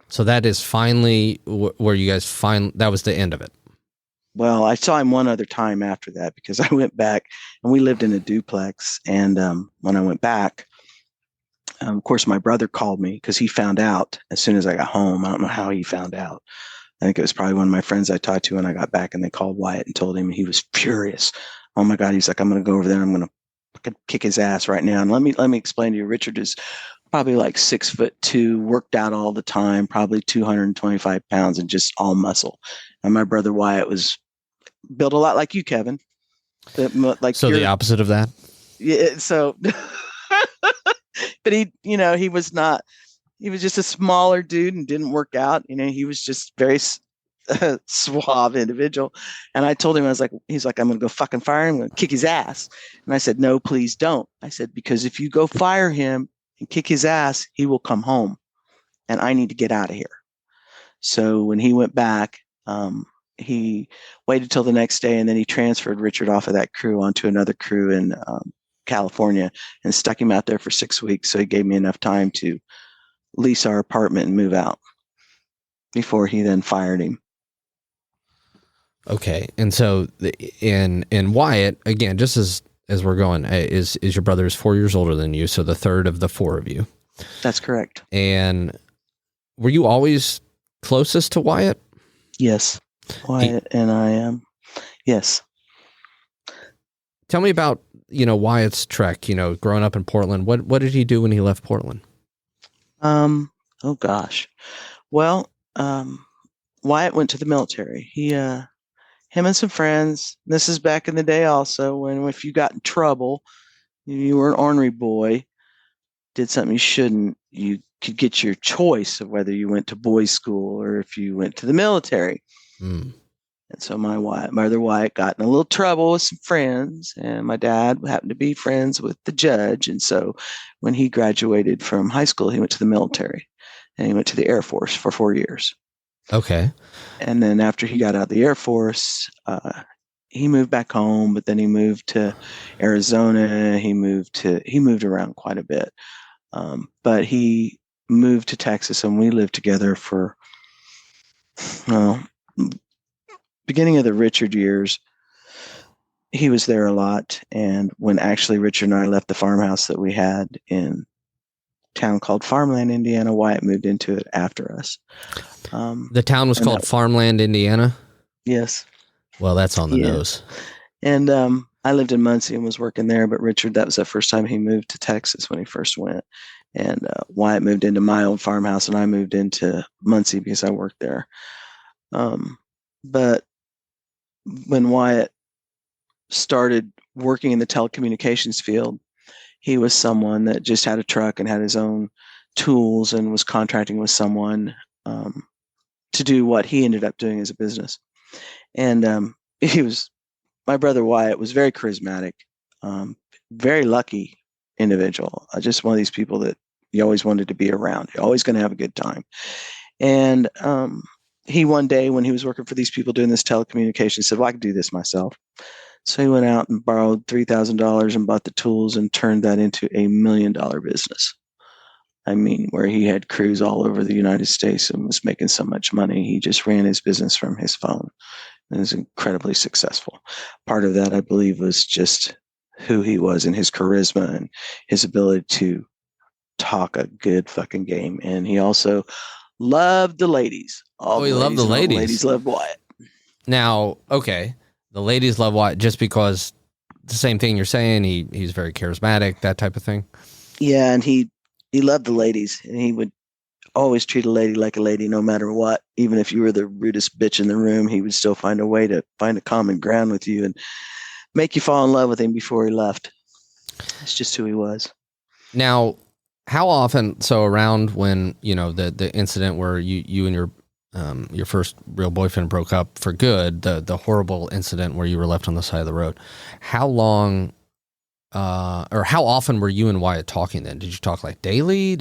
So that is finally where you guys that was the end of it. Well, I saw him one other time after that because I went back and we lived in a duplex. And when I went back, of course, my brother called me because he found out as soon as I got home. I don't know how he found out. I think it was probably one of my friends I talked to when I got back, and they called Wyatt and told him, and he was furious. Oh my God. He's like, I'm going to go over there. I'm going to kick his ass right now. And let me explain to you, Richard is probably like 6'2", worked out all the time, probably 225 pounds and just all muscle. And my brother Wyatt was built a lot like you, Kevin. So the opposite of that? Yeah. So, but he was not, he was just a smaller dude and didn't work out. He was just very suave individual. And I told him, he's like, I'm going to go fucking fire him. I'm going to kick his ass. And I said, no, please don't. I said, because if you go fire him and kick his ass, he will come home and I need to get out of here. So when he went back, he waited till the next day, and then he transferred Richard off of that crew onto another crew in California and stuck him out there for 6 weeks. So he gave me enough time to lease our apartment and move out before he then fired him. Okay. And so in Wyatt, again, just as we're going, is your brother is 4 years older than you, so the third of the four of you. That's correct. And were you always closest to Wyatt? Yes. Wyatt and I am. Yes. Tell me about, Wyatt's trek, growing up in Portland. What did he do when he left Portland? Oh gosh. Well, Wyatt went to the military. Him and some friends, this is back in the day also, when if you got in trouble, you were an ornery boy, did something you shouldn't, you could get your choice of whether you went to boys' school or if you went to the military. And so my brother Wyatt got in a little trouble with some friends, and my dad happened to be friends with the judge. And so when he graduated from high school, he went to the military, and he went to the Air Force for 4 years. Okay. And then after he got out of the Air Force, he moved back home, but then he moved to Arizona. He moved around quite a bit. But he moved to Texas, and we lived together for, beginning of the Richard years. He was there a lot. And when actually Richard and I left the farmhouse that we had in a town called Farmland, Indiana, Wyatt moved into it after us. The town was called Farmland, Indiana? Yes. Well, that's on the nose. And I lived in Muncie and was working there, but Richard, that was the first time he moved to Texas when he first went. And Wyatt moved into my old farmhouse, and I moved into Muncie because I worked there. But when Wyatt started working in the telecommunications field, he was someone that just had a truck and had his own tools and was contracting with someone to do what he ended up doing as a business. And my brother Wyatt was very charismatic, very lucky individual. Just one of these people that you always wanted to be around. You're always going to have a good time. And he one day, when he was working for these people doing this telecommunications, said, well, I can do this myself. So he went out and borrowed $3,000 and bought the tools and turned that into $1 million business. I mean, where he had crews all over the United States and was making so much money. He just ran his business from his phone and was incredibly successful. Part of that, I believe, was just who he was and his charisma and his ability to talk a good fucking game. And he also loved the ladies. He loved the ladies. The ladies loved Wyatt. Now, okay, the ladies love Wyatt just because the same thing you're saying. He's very charismatic, that type of thing. Yeah, and he loved the ladies, and he would always treat a lady like a lady, no matter what. Even if you were the rudest bitch in the room, he would still find a way to find a common ground with you and make you fall in love with him before he left. That's just who he was. Now, how often, so around when, the incident where you and your first real boyfriend broke up for good, the horrible incident where you were left on the side of the road, how long or how often were you and Wyatt talking then? Did you talk like daily?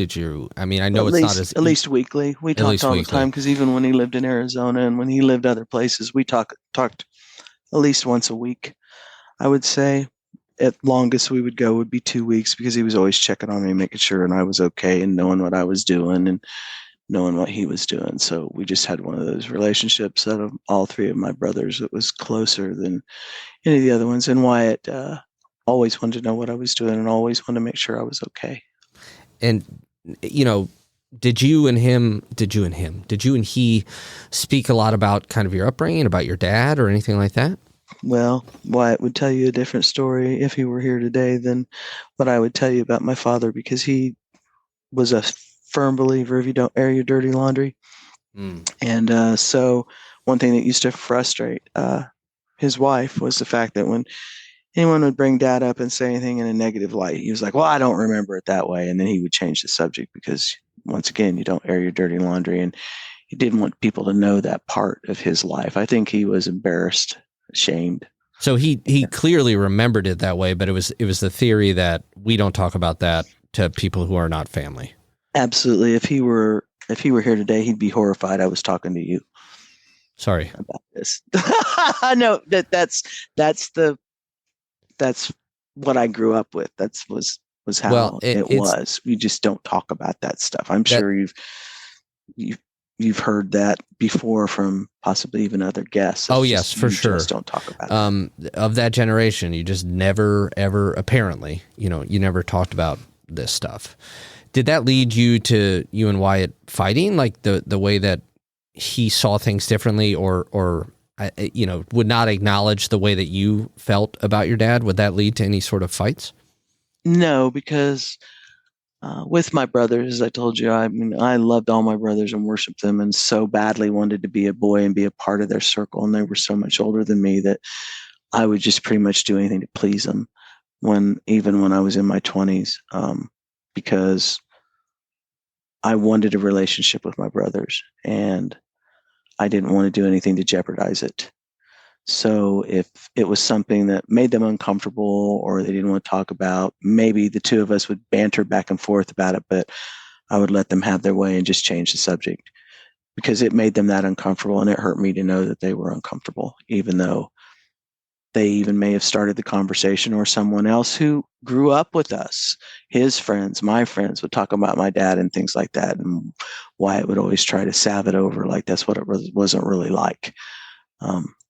I mean, I know it's not as at least weekly. We talked all the time because even when he lived in Arizona and when he lived other places, we talked at least once a week. I would say at longest we would go would be 2 weeks because he was always checking on me, making sure and I was okay and knowing what I was doing and knowing what he was doing. So we just had one of those relationships out of all three of my brothers that was closer than any of the other ones. And Wyatt always wanted to know what I was doing and always wanted to make sure I was okay. And, did you and he speak a lot about kind of your upbringing, about your dad or anything like that? Well, Wyatt would tell you a different story if he were here today than what I would tell you about my father, because he was a firm believer if you don't air your dirty laundry. And so one thing that used to frustrate his wife was the fact that when anyone would bring dad up and say anything in a negative light, he was like, well, I don't remember it that way. And then he would change the subject because, once again, you don't air your dirty laundry. And he didn't want people to know that part of his life. I think he was embarrassed, ashamed. So he clearly remembered it that way, but it was the theory that we don't talk about that to people who are not family. Absolutely. If he were here today, he'd be horrified I was talking to you. Sorry about this. No, that's what I grew up with. That was how it was. We just don't talk about that stuff. I'm sure you've heard that before from possibly even other guests. Oh yes, for sure. Just don't talk about it. Of that generation, you just never ever, apparently, you never talked about this stuff. Did that lead you to you and Wyatt fighting, like the way that he saw things differently, or would not acknowledge the way that you felt about your dad? Would that lead to any sort of fights? No, because with my brothers, as I told you, I mean, I loved all my brothers and worshiped them and so badly wanted to be a boy and be a part of their circle. And they were so much older than me that I would just pretty much do anything to please them even when I was in my 20s, because I wanted a relationship with my brothers and I didn't want to do anything to jeopardize it. So if it was something that made them uncomfortable or they didn't want to talk about, maybe the two of us would banter back and forth about it, but I would let them have their way and just change the subject because it made them that uncomfortable. And it hurt me to know that they were uncomfortable, even though they even may have started the conversation, or someone else who grew up with us, his friends, my friends, would talk about my dad and things like that, and Wyatt would always try to salve it over like that's what it wasn't really like,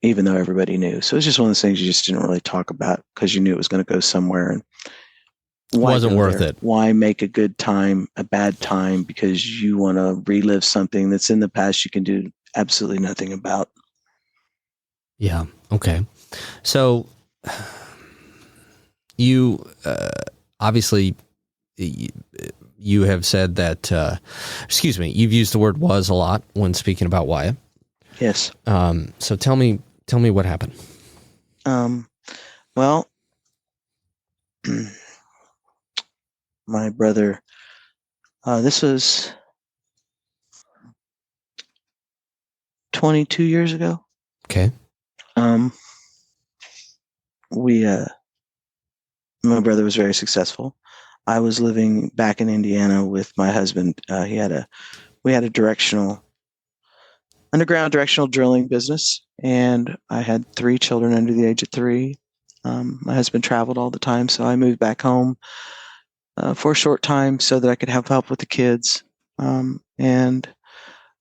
even though everybody knew. So it's just one of those things you just didn't really talk about because you knew it was going to go somewhere, and wasn't worth it. Why make a good time a bad time because you want to relive something that's in the past you can do absolutely nothing about? Yeah. Okay. So you obviously you have said that, you've used the word was a lot when speaking about Wyatt. Yes. So tell me what happened. Well, my brother, this was 22 years ago. Okay. My brother was very successful. I was living back in Indiana with my husband. We had a underground directional drilling business, and I had 3 children under the age of 3. My husband traveled all the time, so I moved back home for a short time so that I could have help with the kids. And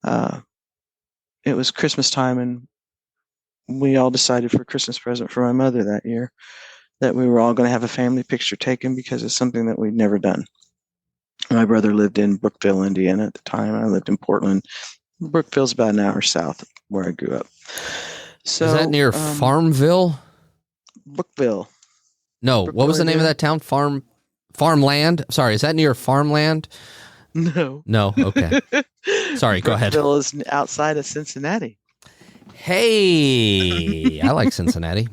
it was Christmas time, and we all decided for a Christmas present for my mother that year that we were all going to have a family picture taken because it's something that we'd never done. My brother lived in Brookville, Indiana at the time. I lived in Portland. Brookville's about an hour south of where I grew up. So is that near Farmville? Brookville. No, Brookville, what was the name of that town? Farmland? Sorry, is that near Farmland? No. No, okay. Sorry, go ahead. Brookville is outside of Cincinnati. Hey, I like Cincinnati.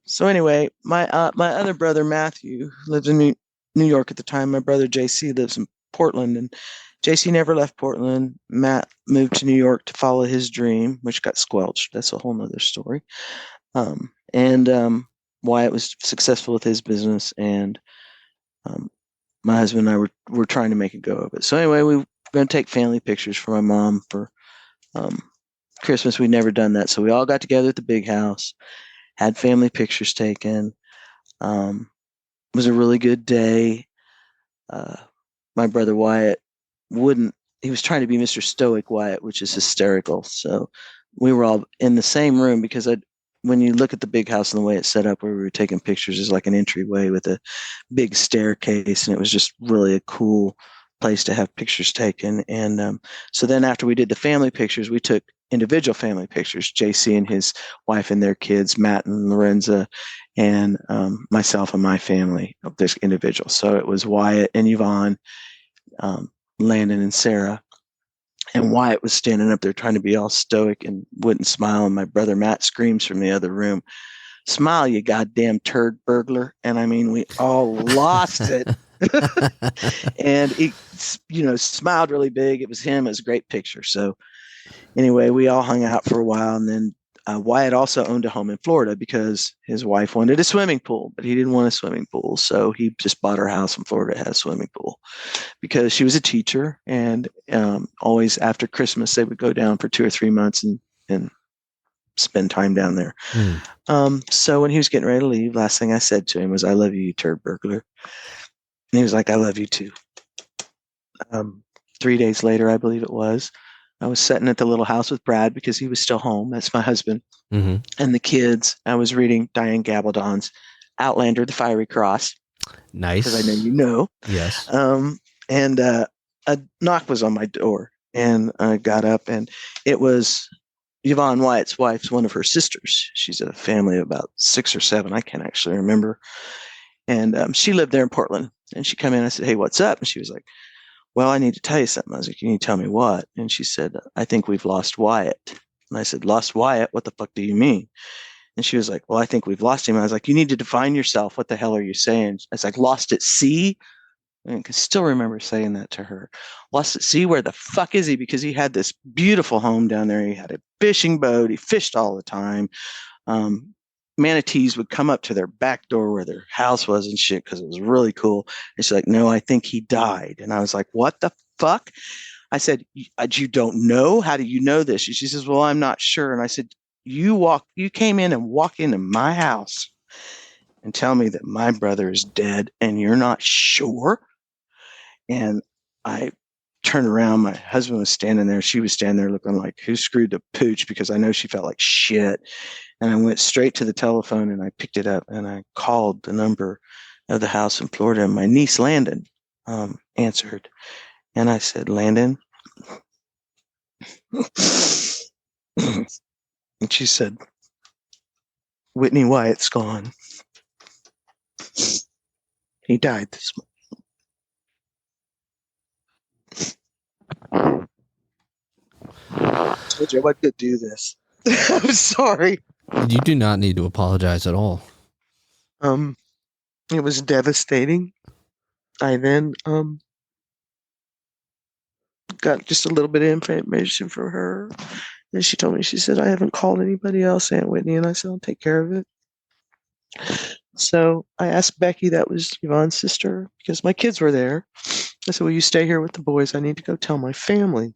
So anyway, my other brother Matthew lived in New York at the time. My brother JC lives in Portland, and JC never left Portland. Matt moved to New York to follow his dream, which got squelched. That's a whole nother story. Wyatt was successful with his business, and my husband and I were trying to make a go of it. So anyway, we were going to take family pictures for my mom for Christmas. We'd never done that, so we all got together at the big house, had family pictures taken. It was a really good day. My brother Wyatt wouldn't. He was trying to be Mr. Stoic Wyatt, which is hysterical. So we were all in the same room because when you look at the big house and the way it's set up, where we were taking pictures, is like an entryway with a big staircase, and it was just really a cool place to have pictures taken. And so then after we did the family pictures, we took individual family pictures, JC and his wife and their kids, Matt and Lorenza, and myself and my family of this individual. So it was Wyatt and Yvonne, Landon and Sarah. And Wyatt was standing up there trying to be all stoic and wouldn't smile. And my brother Matt screams from the other room, "Smile, you goddamn turd burglar." And I mean, we all lost it. And he, smiled really big. It was him. It was a great picture. So anyway, we all hung out for a while. And then Wyatt also owned a home in Florida because his wife wanted a swimming pool, but he didn't want a swimming pool. So he just bought her house in Florida, had a swimming pool, because she was a teacher. And always after Christmas, they would go down for 2 or 3 months and spend time down there. So when he was getting ready to leave, last thing I said to him was, "I love you, you turd burglar." And he was like, "I love you too." 3 days later, I believe it was, I was sitting at the little house with Brad because he was still home. That's my husband. And the kids. I was reading Diane Gabaldon's Outlander, The Fiery Cross. Nice. Because I know you know. Yes. And a knock was on my door. And I got up, and it was Yvonne Wyatt's wife's one of her sisters. She's a family of about 6 or 7. I can't actually remember. And she lived there in Portland. And she came in. I said, "Hey, what's up?" And she was like, "Well, I need to tell you something." I was like, "Can you tell me what?" And she said, "I think we've lost Wyatt." And I said, "Lost Wyatt? What the fuck do you mean?" And she was like, "Well, I think we've lost him." I was like, "You need to define yourself. What the hell are you saying?" I was like, "Lost at sea?" And I can still remember saying that to her. "Lost at sea? Where the fuck is he?" Because he had this beautiful home down there. He had a fishing boat. He fished all the time. Manatees would come up to their back door where their house was and shit because it was really cool. And she's like, "No, I think he died." And I was like, "What the fuck?" I said, "You don't know? How do you know this?" And she says, "Well, I'm not sure." And I said, You came in and walked into my house and tell me that my brother is dead and you're not sure?" And I turned around. My husband was standing there. She was standing there looking like, who screwed the pooch? Because I know she felt like shit. And I went straight to the telephone and I picked it up and I called the number of the house in Florida. And my niece, Landon, answered. And I said, "Landon?" And she said, "Whitney Wyatt's gone. He died this month." I told you I wasn't going to do this. I'm sorry. You do not need to apologize at all. It was devastating. I then got just a little bit of information from her. And she told me, she said, "I haven't called anybody else, Aunt Whitney." And I said, "I'll take care of it." So I asked Becky, that was Yvonne's sister, because my kids were there. I said, "Will you stay here with the boys? I need to go tell my family."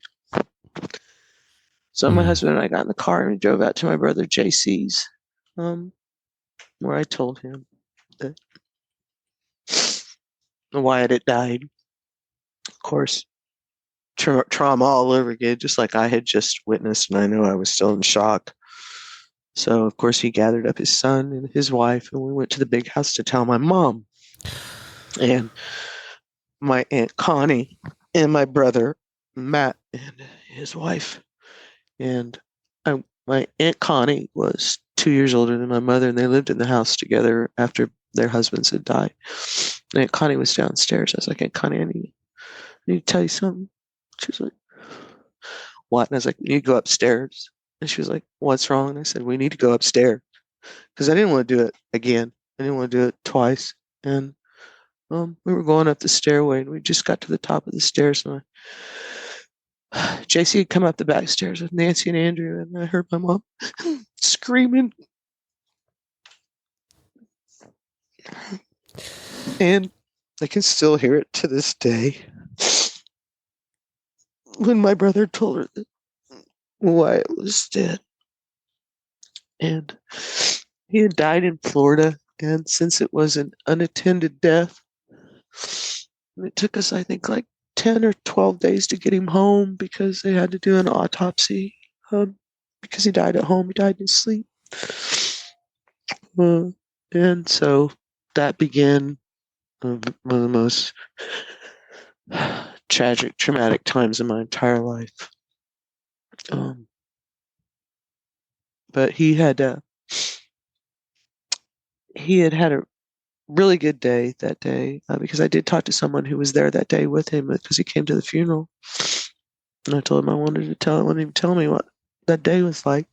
So my husband and I got in the car and we drove out to my brother JC's, where I told him that Wyatt had died. Of course, trauma all over again, just like I had just witnessed, and I know I was still in shock. So, of course, he gathered up his son and his wife, and we went to the big house to tell my mom. And my Aunt Connie and my brother Matt and his wife. And my Aunt Connie was 2 years older than my mother, and they lived in the house together after their husbands had died. And Aunt Connie was downstairs. I was like, "Aunt Connie, I need to tell you something." She was like, "What?" And I was like, "We need to go upstairs." And she was like, "What's wrong?" And I said, "We need to go upstairs." Because I didn't want to do it again. I didn't want to do it twice. And we were going up the stairway, and we just got to the top of the stairs, and JC had come up the back stairs with Nancy and Andrew, and I heard my mom screaming. And I can still hear it to this day. When my brother told her that Wyatt was dead. And he had died in Florida. And since it was an unattended death, it took us, I think, like 10 or 12 days to get him home because they had to do an autopsy. Because he died at home, he died in his sleep. And so that began one of the most tragic, traumatic times in my entire life. But he had had a really good day that day because I did talk to someone who was there that day with him because he came to the funeral, and I told him I wanted him to tell me what that day was like,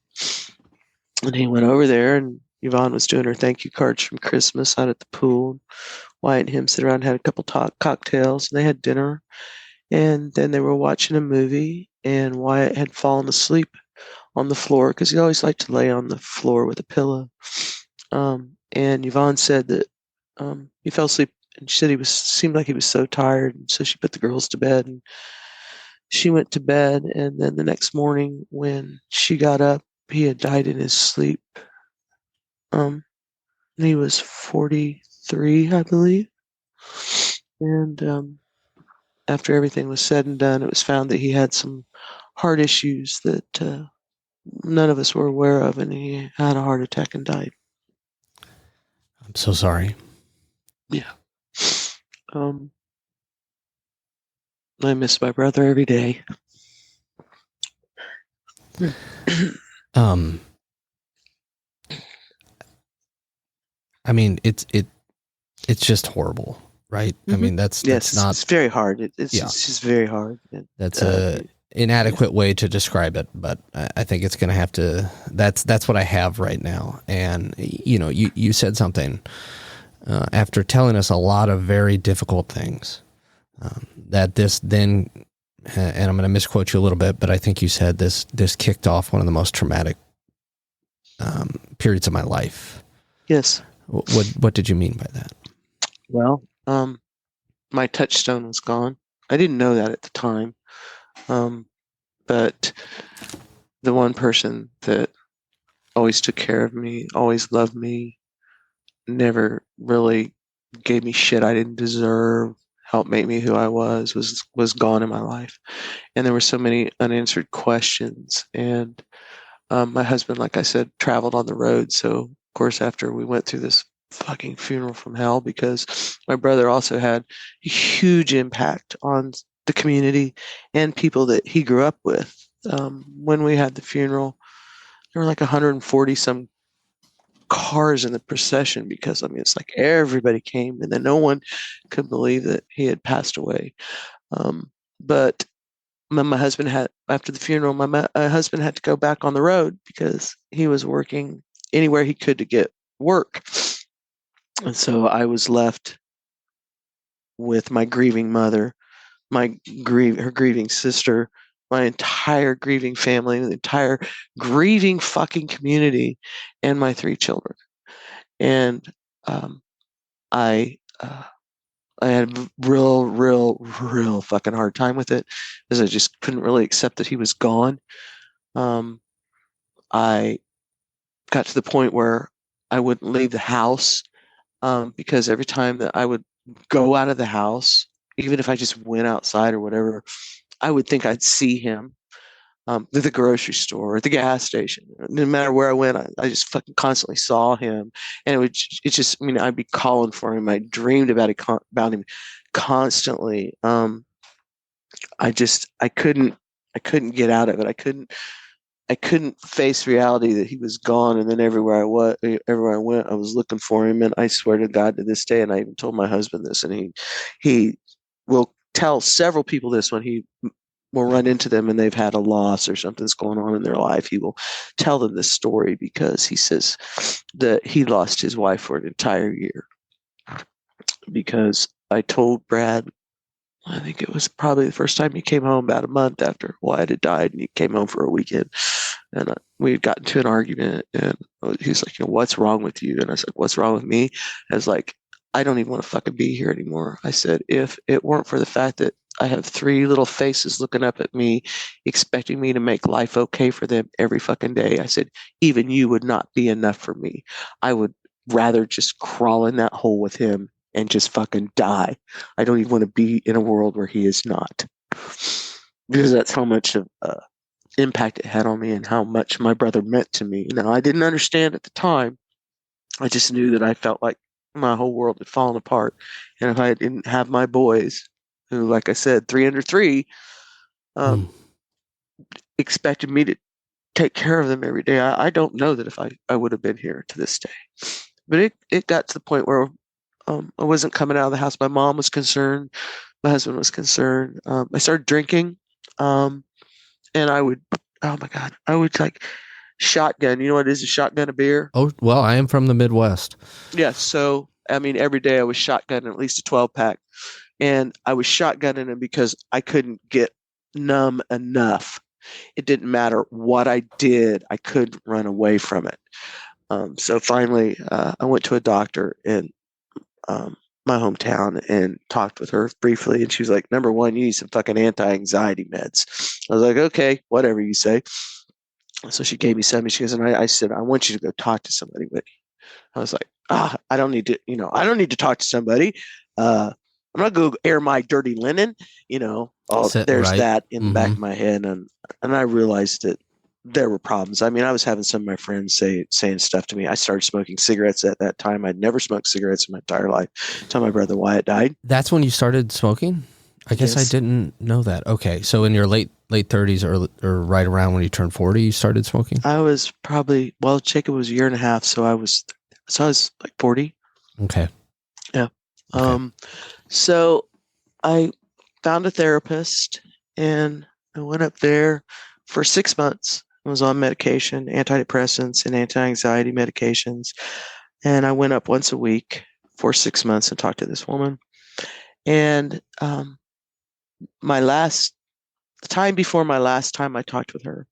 and he went over there, and Yvonne was doing her thank you cards from Christmas out at the pool. Wyatt and him sit around and had a couple cocktails, and they had dinner, and then they were watching a movie, and Wyatt had fallen asleep on the floor because he always liked to lay on the floor with a pillow. And Yvonne said that he fell asleep, and she said seemed like he was so tired, and so she put the girls to bed, and she went to bed. And then the next morning, when she got up, he had died in his sleep. And he was 43, I believe. And after everything was said and done, it was found that he had some heart issues that none of us were aware of, and he had a heart attack and died. I'm so sorry. Yeah. I miss my brother every day. I mean, it's just horrible, right? Mm-hmm. I mean, that's not. It's very hard. It's just very hard. That's a inadequate way to describe it, but I think it's going to have to. That's what I have right now. And you said something after telling us a lot of very difficult things that this then, and I'm going to misquote you a little bit, but I think you said this kicked off one of the most traumatic periods of my life. Yes. What did you mean by that? Well, my touchstone was gone. I didn't know that at the time. But the one person that always took care of me, always loved me, never really gave me shit I didn't deserve, helped make me who I was gone in my life. And there were so many unanswered questions. And my husband, like I said, traveled on the road. So, of course, after we went through this fucking funeral from hell, because my brother also had a huge impact on the community and people that he grew up with. When we had the funeral, there were like 140 some cars in the procession because, I mean, it's like everybody came, and then no one could believe that he had passed away. But my husband had, after the funeral, my husband had to go back on the road because he was working anywhere he could to get work. And so I was left with my grieving mother, her grieving sister, my entire grieving family, the entire grieving fucking community, and my 3 children. And I had a real fucking hard time with it because I just couldn't really accept that he was gone. I got to the point where I wouldn't leave the house because every time that I would go out of the house, even if I just went outside or whatever, I would think I'd see him at the grocery store, at the gas station. No matter where I went, I just fucking constantly saw him, and I mean, I'd be calling for him. I dreamed about him constantly. I couldn't get out of it. I couldn't face reality that he was gone. And then everywhere I went, I was looking for him. And I swear to God, to this day, and I even told my husband this, and he will tell several people this when he will run into them and they've had a loss or something's going on in their life. He will tell them this story because he says that he lost his wife for an entire year because I told Brad, I think it was probably the first time he came home about a month after Wyatt had died, and he came home for a weekend, and we had gotten into an argument, and he's like, "What's wrong with you?" And I said, "What's wrong with me?" I was like, I don't even want to fucking be here anymore. I said, if it weren't for the fact that I have three little faces looking up at me, expecting me to make life okay for them every fucking day, I said, even you would not be enough for me. I would rather just crawl in that hole with him and just fucking die. I don't even want to be in a world where he is not. Because that's how much of impact it had on me and how much my brother meant to me. Now, I didn't understand at the time. I just knew that I felt like my whole world had fallen apart. And if I didn't have my boys, who, like I said, 3 under 3, expected me to take care of them every day, I don't know that if I would have been here to this day. But it got to the point where I wasn't coming out of the house. My mom was concerned. My husband was concerned. I started drinking. And I would, oh my God, I would like shotgun. You know what it is, a shotgun of beer? Oh, well, I am from the Midwest. Yeah. So, I mean, every day I was shotgunning at least a 12-pack. And I was shotgunning them because I couldn't get numb enough. It didn't matter what I did. I couldn't run away from it. So finally, I went to a doctor in my hometown and talked with her briefly. And she was like, number one, you need some fucking anti-anxiety meds. I was like, okay, whatever you say. So she gave me some, and she goes, and I said, I want you to go talk to somebody, Whitney. I was like, I don't need to, I don't need to talk to somebody. I'm not going to air my dirty linen, there's right. that in the back of my head. And I realized that there were problems. I mean, I was having some of my friends saying stuff to me. I started smoking cigarettes at that time. I'd never smoked cigarettes in my entire life until my brother Wyatt died. That's when you started smoking? I guess I didn't know that. Okay. So in your late 30s or right around when you turned 40, you started smoking? I was probably, Jacob was a year and a half. So I was like 40. Okay. Yeah. Okay. So I found a therapist and I went up there for 6 months. I was on medication, antidepressants and anti-anxiety medications. And I went up once a week for 6 months and talked to this woman. And the time before my last time I talked with her,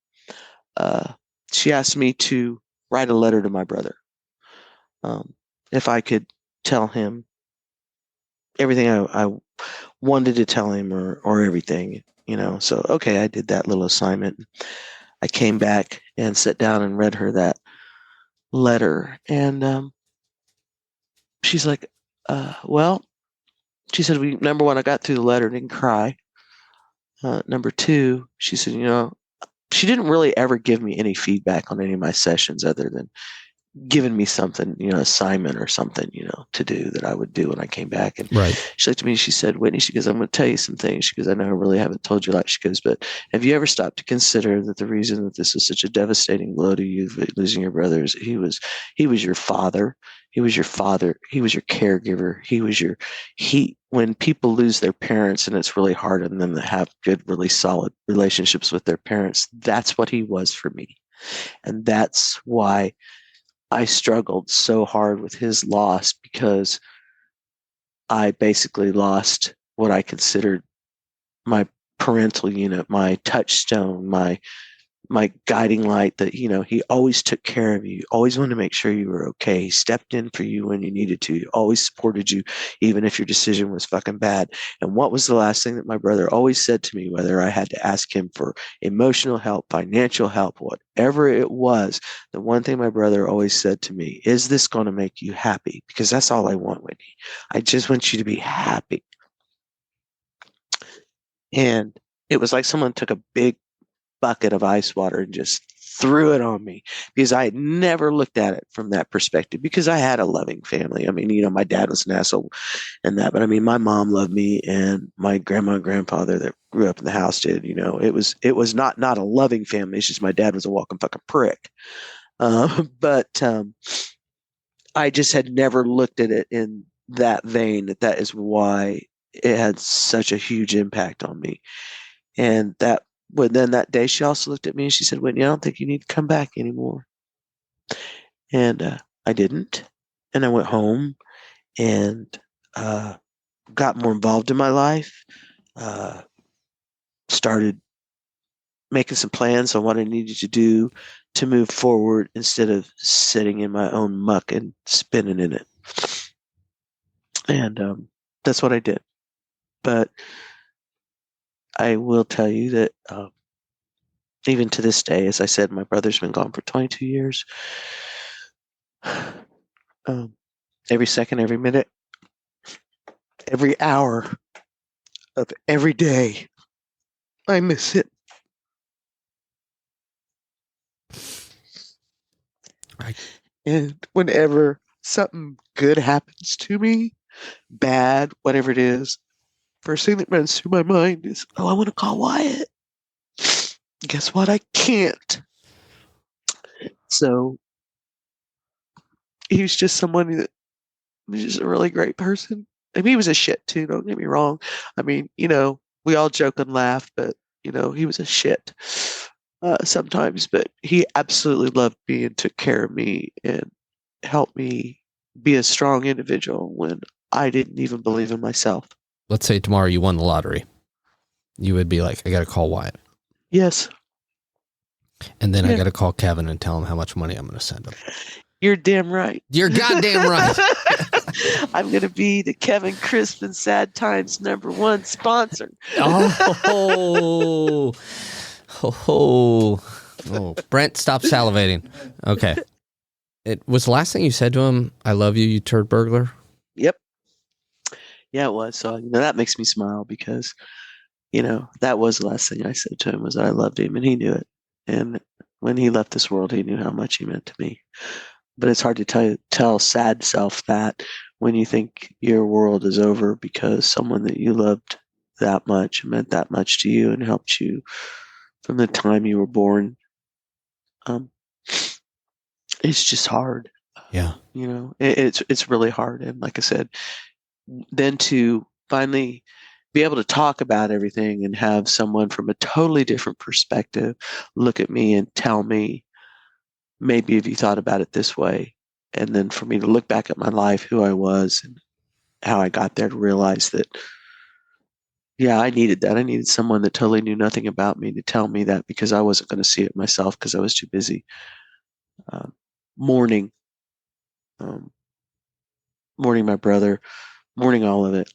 she asked me to write a letter to my brother. If I could tell him everything I wanted to tell him or everything, So, okay, I did that little assignment. I came back and sat down and read her that letter. And she's like, she said, number one, I got through the letter and didn't cry. Number two, she said, she didn't really ever give me any feedback on any of my sessions other than giving me something, assignment or something, to do that I would do when I came back. And she looked at me and she said, Whitney, she goes, I'm going to tell you some things. She goes, I know I really haven't told you a lot. She goes, but have you ever stopped to consider that the reason that this was such a devastating blow to you, losing your brother, is he was your father. He was your father. He was your caregiver. When people lose their parents and it's really hard on them to have good, really solid relationships with their parents, that's what he was for me. And that's why I struggled so hard with his loss, because I basically lost what I considered my parental unit, my touchstone, my guiding light that, he always took care of you, always wanted to make sure you were okay. He stepped in for you when you needed to. He always supported you, even if your decision was fucking bad. And what was the last thing that my brother always said to me, whether I had to ask him for emotional help, financial help, whatever it was, the one thing my brother always said to me, is this going to make you happy? Because that's all I want, Whitney. I just want you to be happy. And it was like someone took a big bucket of ice water and just threw it on me, because I had never looked at it from that perspective, because I had a loving family. I mean, my dad was an asshole and that, but I mean, my mom loved me, and my grandma and grandfather that grew up in the house did. It was not a loving family. It's just my dad was a walking fucking prick. But I just had never looked at it in that vein. That is why it had such a huge impact on me. And then that day, she also looked at me and she said, Whitney, I don't think you need to come back anymore. And I didn't. And I went home and got more involved in my life, started making some plans on what I needed to do to move forward instead of sitting in my own muck and spinning in it. And that's what I did. But I will tell you that even to this day, as I said, my brother's been gone for 22 years. Every second, every minute, every hour of every day, I miss it. And whenever something good happens to me, bad, whatever it is, first thing that runs through my mind is, oh, I want to call Wyatt. Guess what? I can't. So he was just someone that was just a really great person. I mean, he was a shit too, don't get me wrong. I mean, we all joke and laugh, but, he was a shit sometimes, but he absolutely loved me and took care of me and helped me be a strong individual when I didn't even believe in myself. Let's say tomorrow you won the lottery. You would be like, I got to call Wyatt. Yes. And then I got to call Kevin and tell him how much money I'm going to send him. You're damn right. You're goddamn right. I'm going to be the Kevin Crispin Sad Times #1 sponsor. Oh, Brent, stop salivating. Okay. It was the last thing you said to him, I love you, you turd burglar? Yep. Yeah, it was. So, that makes me smile because, that was the last thing I said to him was that I loved him and he knew it. And when he left this world, he knew how much he meant to me. But it's hard to tell sad self that when you think your world is over because someone that you loved that much meant that much to you and helped you from the time you were born. It's just hard. Yeah. It's really hard. And like I said, then to finally be able to talk about everything and have someone from a totally different perspective look at me and tell me, maybe if you thought about it this way, and then for me to look back at my life, who I was and how I got there to realize that, yeah, I needed that. I needed someone that totally knew nothing about me to tell me that because I wasn't going to see it myself because I was too busy mourning my brother, mourning all of it.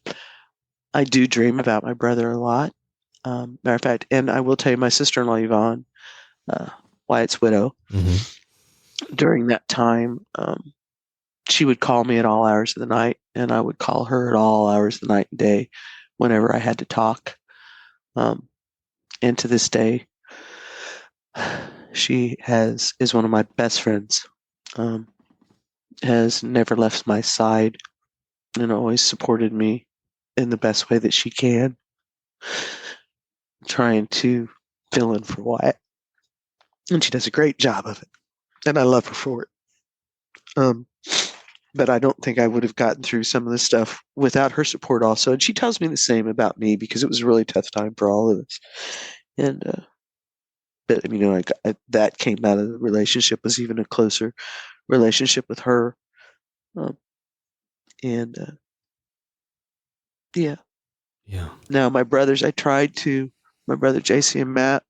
I do dream about my brother a lot. Matter of fact, and I will tell you, my sister-in-law, Yvonne, Wyatt's widow, during that time, she would call me at all hours of the night, and I would call her at all hours of the night and day whenever I had to talk. And to this day, she is one of my best friends, has never left my side and always supported me in the best way that she can, trying to fill in for Wyatt. And she does a great job of it. And I love her for it. But I don't think I would have gotten through some of this stuff without her support also. And she tells me the same about me because it was a really tough time for all of us. And, but, that came out of the relationship was even a closer relationship with her. Yeah. Yeah. Now, my brother JC and Matt,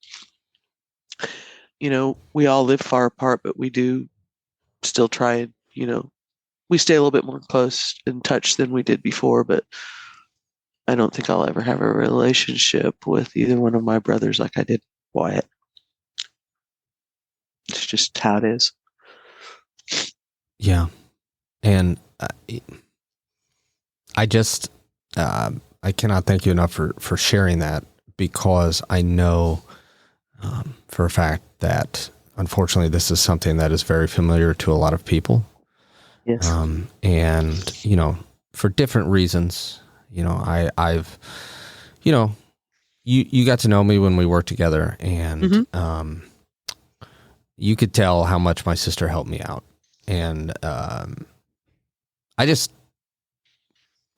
we all live far apart, but we do still try and, we stay a little bit more close in touch than we did before, but I don't think I'll ever have a relationship with either one of my brothers like I did Wyatt. It's just how it is. Yeah. And I just, I cannot thank you enough for sharing that because I know for a fact that unfortunately this is something that is very familiar to a lot of people. Yes. And, for different reasons, I've, you got to know me when we worked together and, you could tell how much my sister helped me out. And,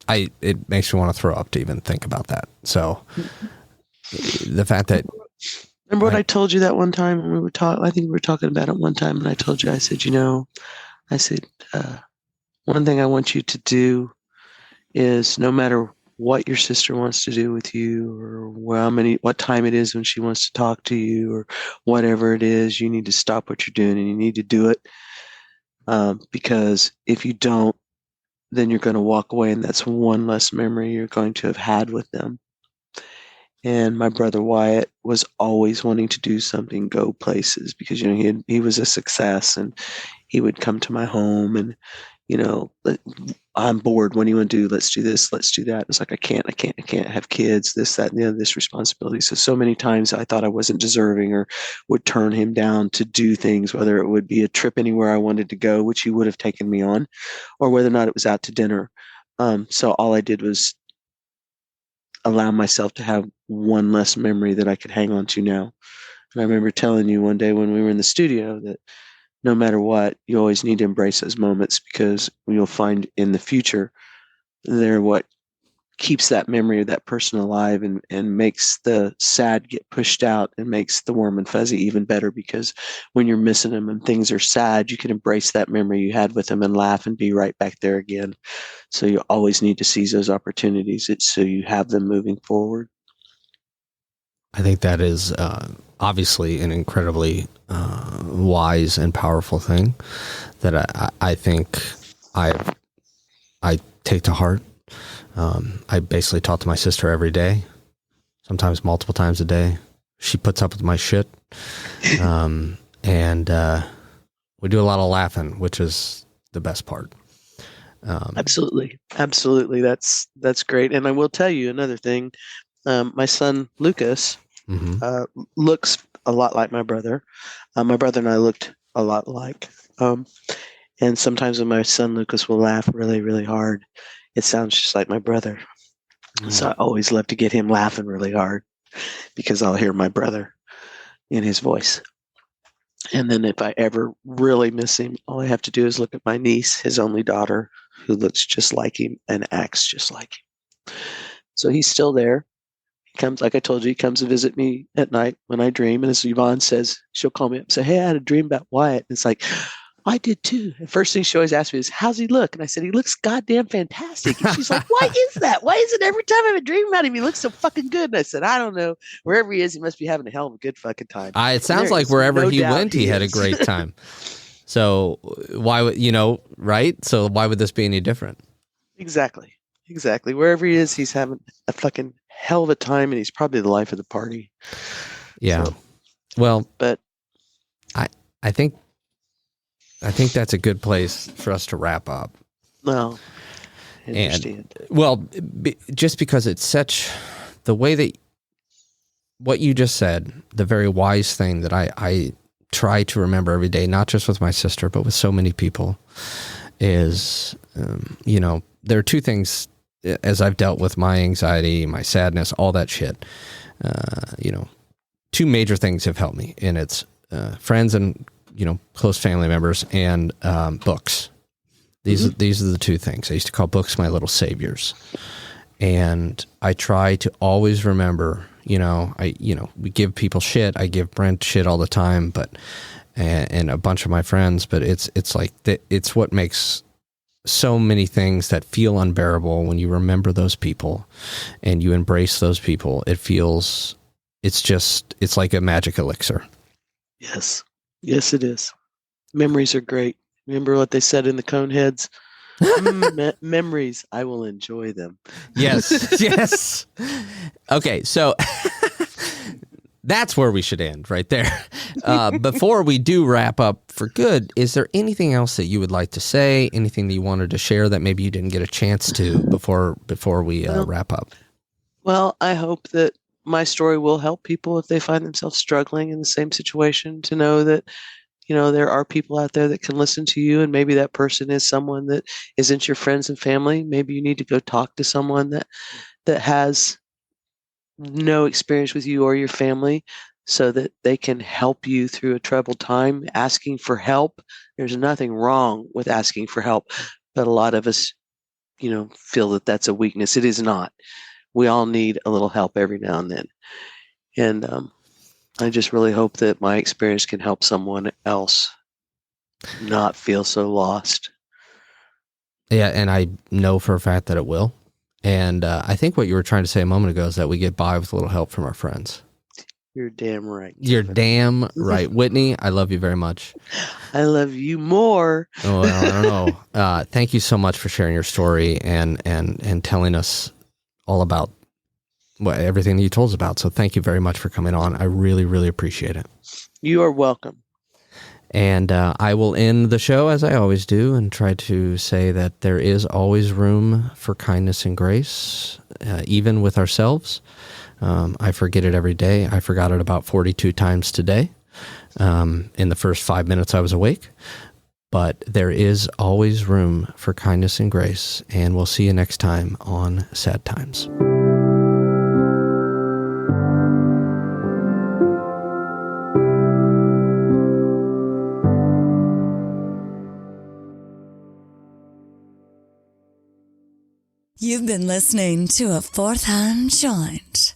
it makes me want to throw up to even think about that. So the fact that, remember what I told you that one time when we were talking, I think we were talking about it one time and I told you, I said, one thing I want you to do is no matter what your sister wants to do with you or what time it is when she wants to talk to you or whatever it is, you need to stop what you're doing and you need to do it. Because if you don't, then you're going to walk away, and that's one less memory you're going to have had with them. And my brother Wyatt was always wanting to do something, go places, because he was a success, and he would come to my home and I'm bored. What do you want to do? Let's do this. Let's do that. It's like I can't have kids. This, that, and the other. This responsibility. So many times I thought I wasn't deserving, or would turn him down to do things, whether it would be a trip anywhere I wanted to go, which he would have taken me on, or whether or not it was out to dinner. So all I did was allow myself to have one less memory that I could hang on to now. And I remember telling you one day when we were in the studio that no matter what, you always need to embrace those moments, because you'll find in the future they're what keeps that memory of that person alive, and makes the sad get pushed out, and makes the warm and fuzzy even better, because when you're missing them and things are sad, you can embrace that memory you had with them and laugh and be right back there again. So you always need to seize those opportunities so you have them moving forward. I think that is obviously an incredibly wise and powerful thing that I think I take to heart. I basically talk to my sister every day, sometimes multiple times a day. She puts up with my shit. And we do a lot of laughing, which is the best part. Absolutely. That's great. And I will tell you another thing. My son, Lucas, looks a lot like my brother. My brother and I looked a lot alike. And sometimes when my son, Lucas, will laugh really, really hard, it sounds just like my brother. So I always love to get him laughing really hard, because I'll hear my brother in his voice. And then if I ever really miss him, all I have to do is look at my niece, his only daughter, who looks just like him and acts just like him. So he's still there. He comes, like I told you, he comes to visit me at night when I dream. And as Yvonne says, she'll call me up and say, "Hey, I had a dream about Wyatt." And it's like, I did too. And first thing she always asks me is, "How's he look?" And I said, "He looks goddamn fantastic." And she's like, "Why is that? Why is it every time I have a dream about him, he looks so fucking good?" And I said, "I don't know. Wherever he is, he must be having a hell of a good fucking time." It sounds like wherever he went, he had a great time. So why would, right? So why would this be any different? Exactly. Wherever he is, he's having a fucking hell of a time, and he's probably the life of the party. Yeah. So, well, but I think that's a good place for us to wrap up. Well, I understand. Just because it's such the way that what you just said, the very wise thing that I try to remember every day, not just with my sister, but with so many people, is, there are two things as I've dealt with my anxiety, my sadness, all that shit. Two major things have helped me, and it's friends and close family members, and books. These are the two things. I used to call books my little saviors, and I try to always remember. We give people shit. I give Brent shit all the time, and a bunch of my friends. But it's like it's what makes so many things that feel unbearable when you remember those people, and you embrace those people. It's like a magic elixir. Yes, it is. Memories are great. Remember what they said in the Coneheads? Memories, I will enjoy them. Yes. Okay, so that's where we should end, right there. Before we do wrap up for good, is there anything else that you would like to say? Anything that you wanted to share that maybe you didn't get a chance to before we wrap up? Well, I hope that my story will help people if they find themselves struggling in the same situation, to know that, there are people out there that can listen to you, and maybe that person is someone that isn't your friends and family. Maybe you need to go talk to someone that has no experience with you or your family, so that they can help you through a troubled time. Asking for help, there's nothing wrong with asking for help, but a lot of us, feel that that's a weakness. It is not. We all need a little help every now and then. And I just really hope that my experience can help someone else not feel so lost. Yeah, and I know for a fact that it will. And I think what you were trying to say a moment ago is that we get by with a little help from our friends. You're damn right. You're Kevin. damn right. Whitney, I love you very much. I love you more. Oh, well, I don't know. Thank you so much for sharing your story and telling us all about everything that you told us about. So thank you very much for coming on. I really, really appreciate it. You are welcome. And I will end the show as I always do and try to say that there is always room for kindness and grace, even with ourselves. I forget it every day. I forgot it about 42 times today in the first 5 minutes I was awake. But there is always room for kindness and grace. And we'll see you next time on Sad Times. You've been listening to a Fourth Hand Joint.